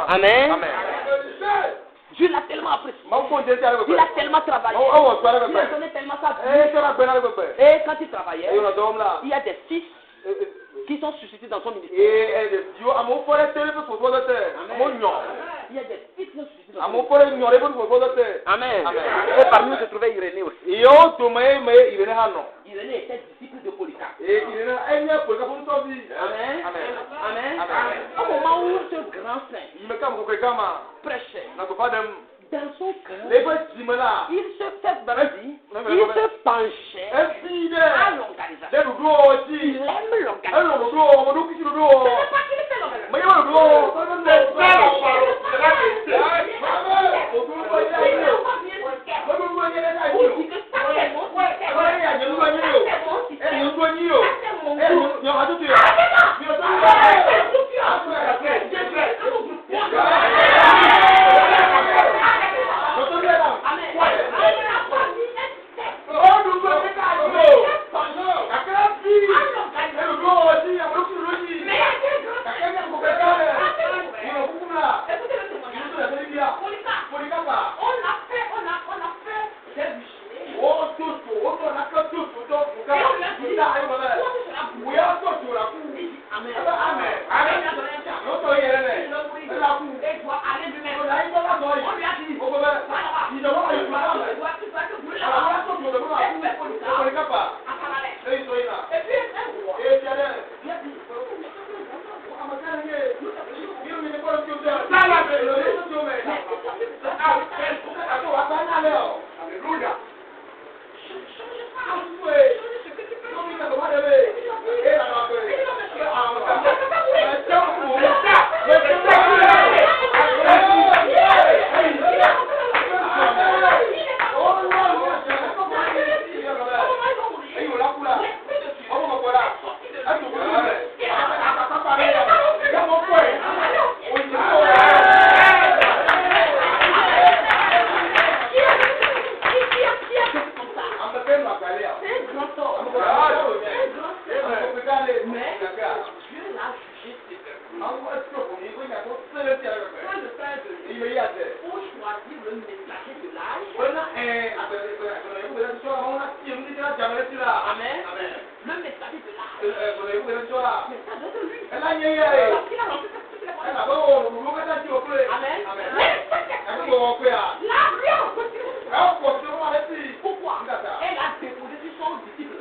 Amen. Dieu l'a tellement apprécié. Il a tellement travaillé. Il a donné tellement sa vie. Et quand il travaillait, il y a des fils qui sont suscités dans son ministère. Il y a des fils qui sont suscités dans son ministère. Amen. Et parmi nous se trouvait Irénée aussi. Irénée était disciple de Polycarpe. Amen. Au moment où ce grand saint prêchait, dans son cœur, il se fait brandir, il se penchait à l'organisation. Il aime l'organisation. Ce n'est pas qu'il fait Pourquoi? Elle a déposé sur son disciple.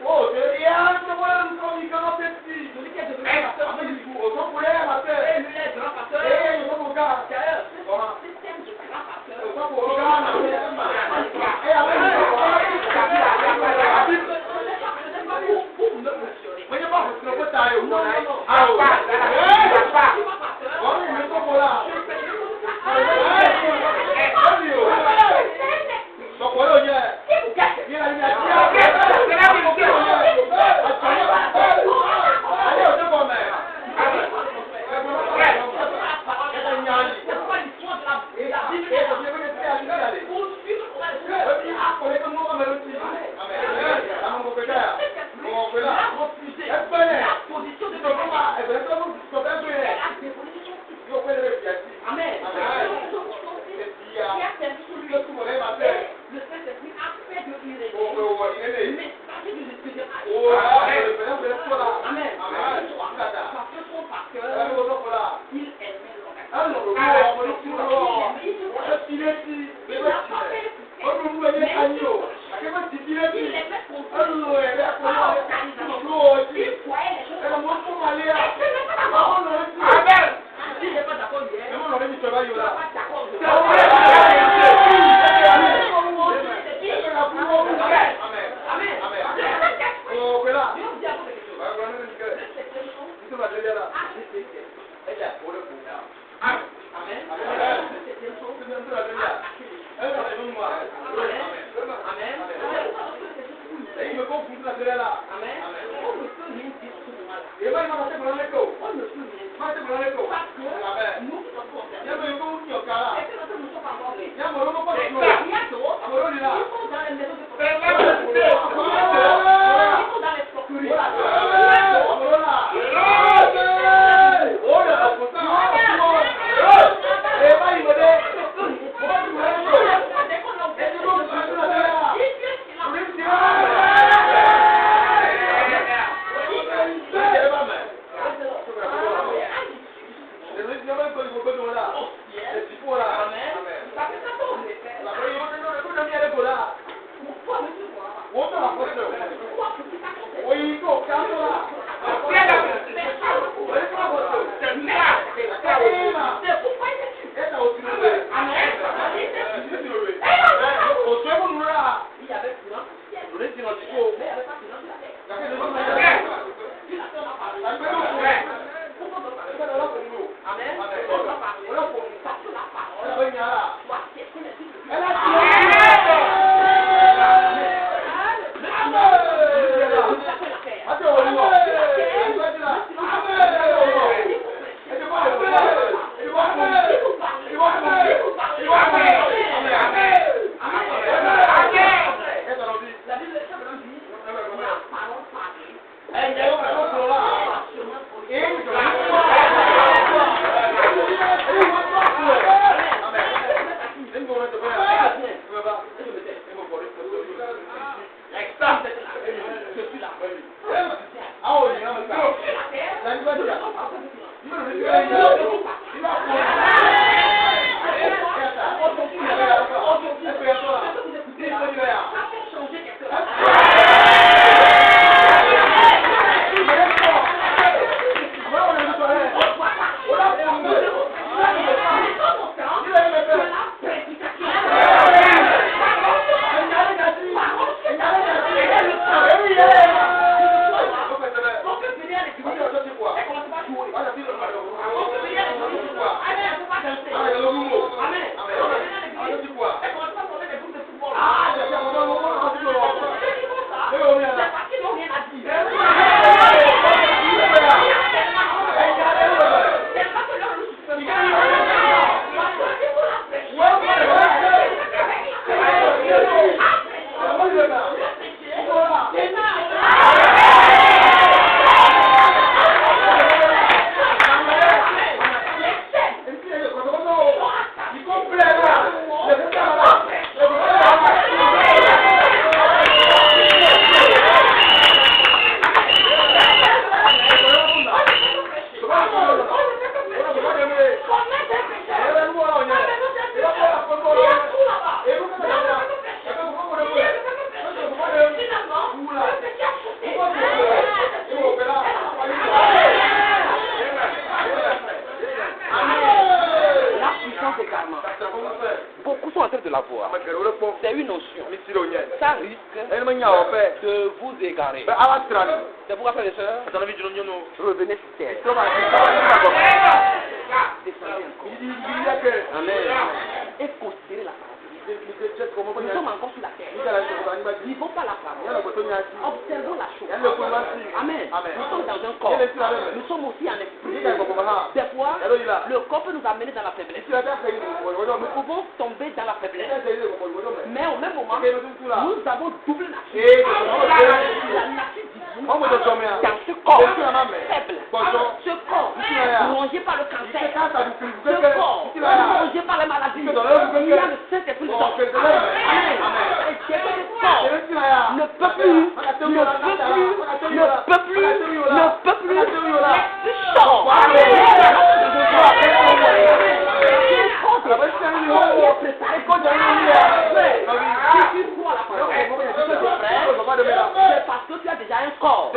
Amen. Parce que son pasteur, il aimait Beaucoup sont en train de la voir. C'est une notion. Ça risque de vous égarer. C'est pourquoi, frères et sœurs, revenez sur terre. Descendez encore. Amen. Et considérez la parole. Nous sommes encore sur la terre. Vivons pas la parole. Observons la chose. Amen. Nous sommes dans un corps. Nous sommes aussi en esprit. Des fois, le corps peut nous amener dans la faiblesse. Nous pouvons tomber dans la faiblesse. Mais au même moment, nous avons double nature. La nature divine dans ce corps faible. Ce corps rongé par le cancer. Ce corps rongé par les maladies. Il y a le Saint-Esprit dedans. Amen. Et ce corps ne peut plus C'est parce que tu as déjà un corps.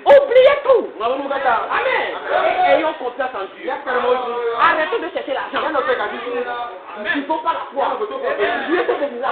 Oubliez tout. Amen. Et ayons confiance en Dieu. Arrêtez de chercher l'argent. Il ne faut pas la foi. Dieu te bénira.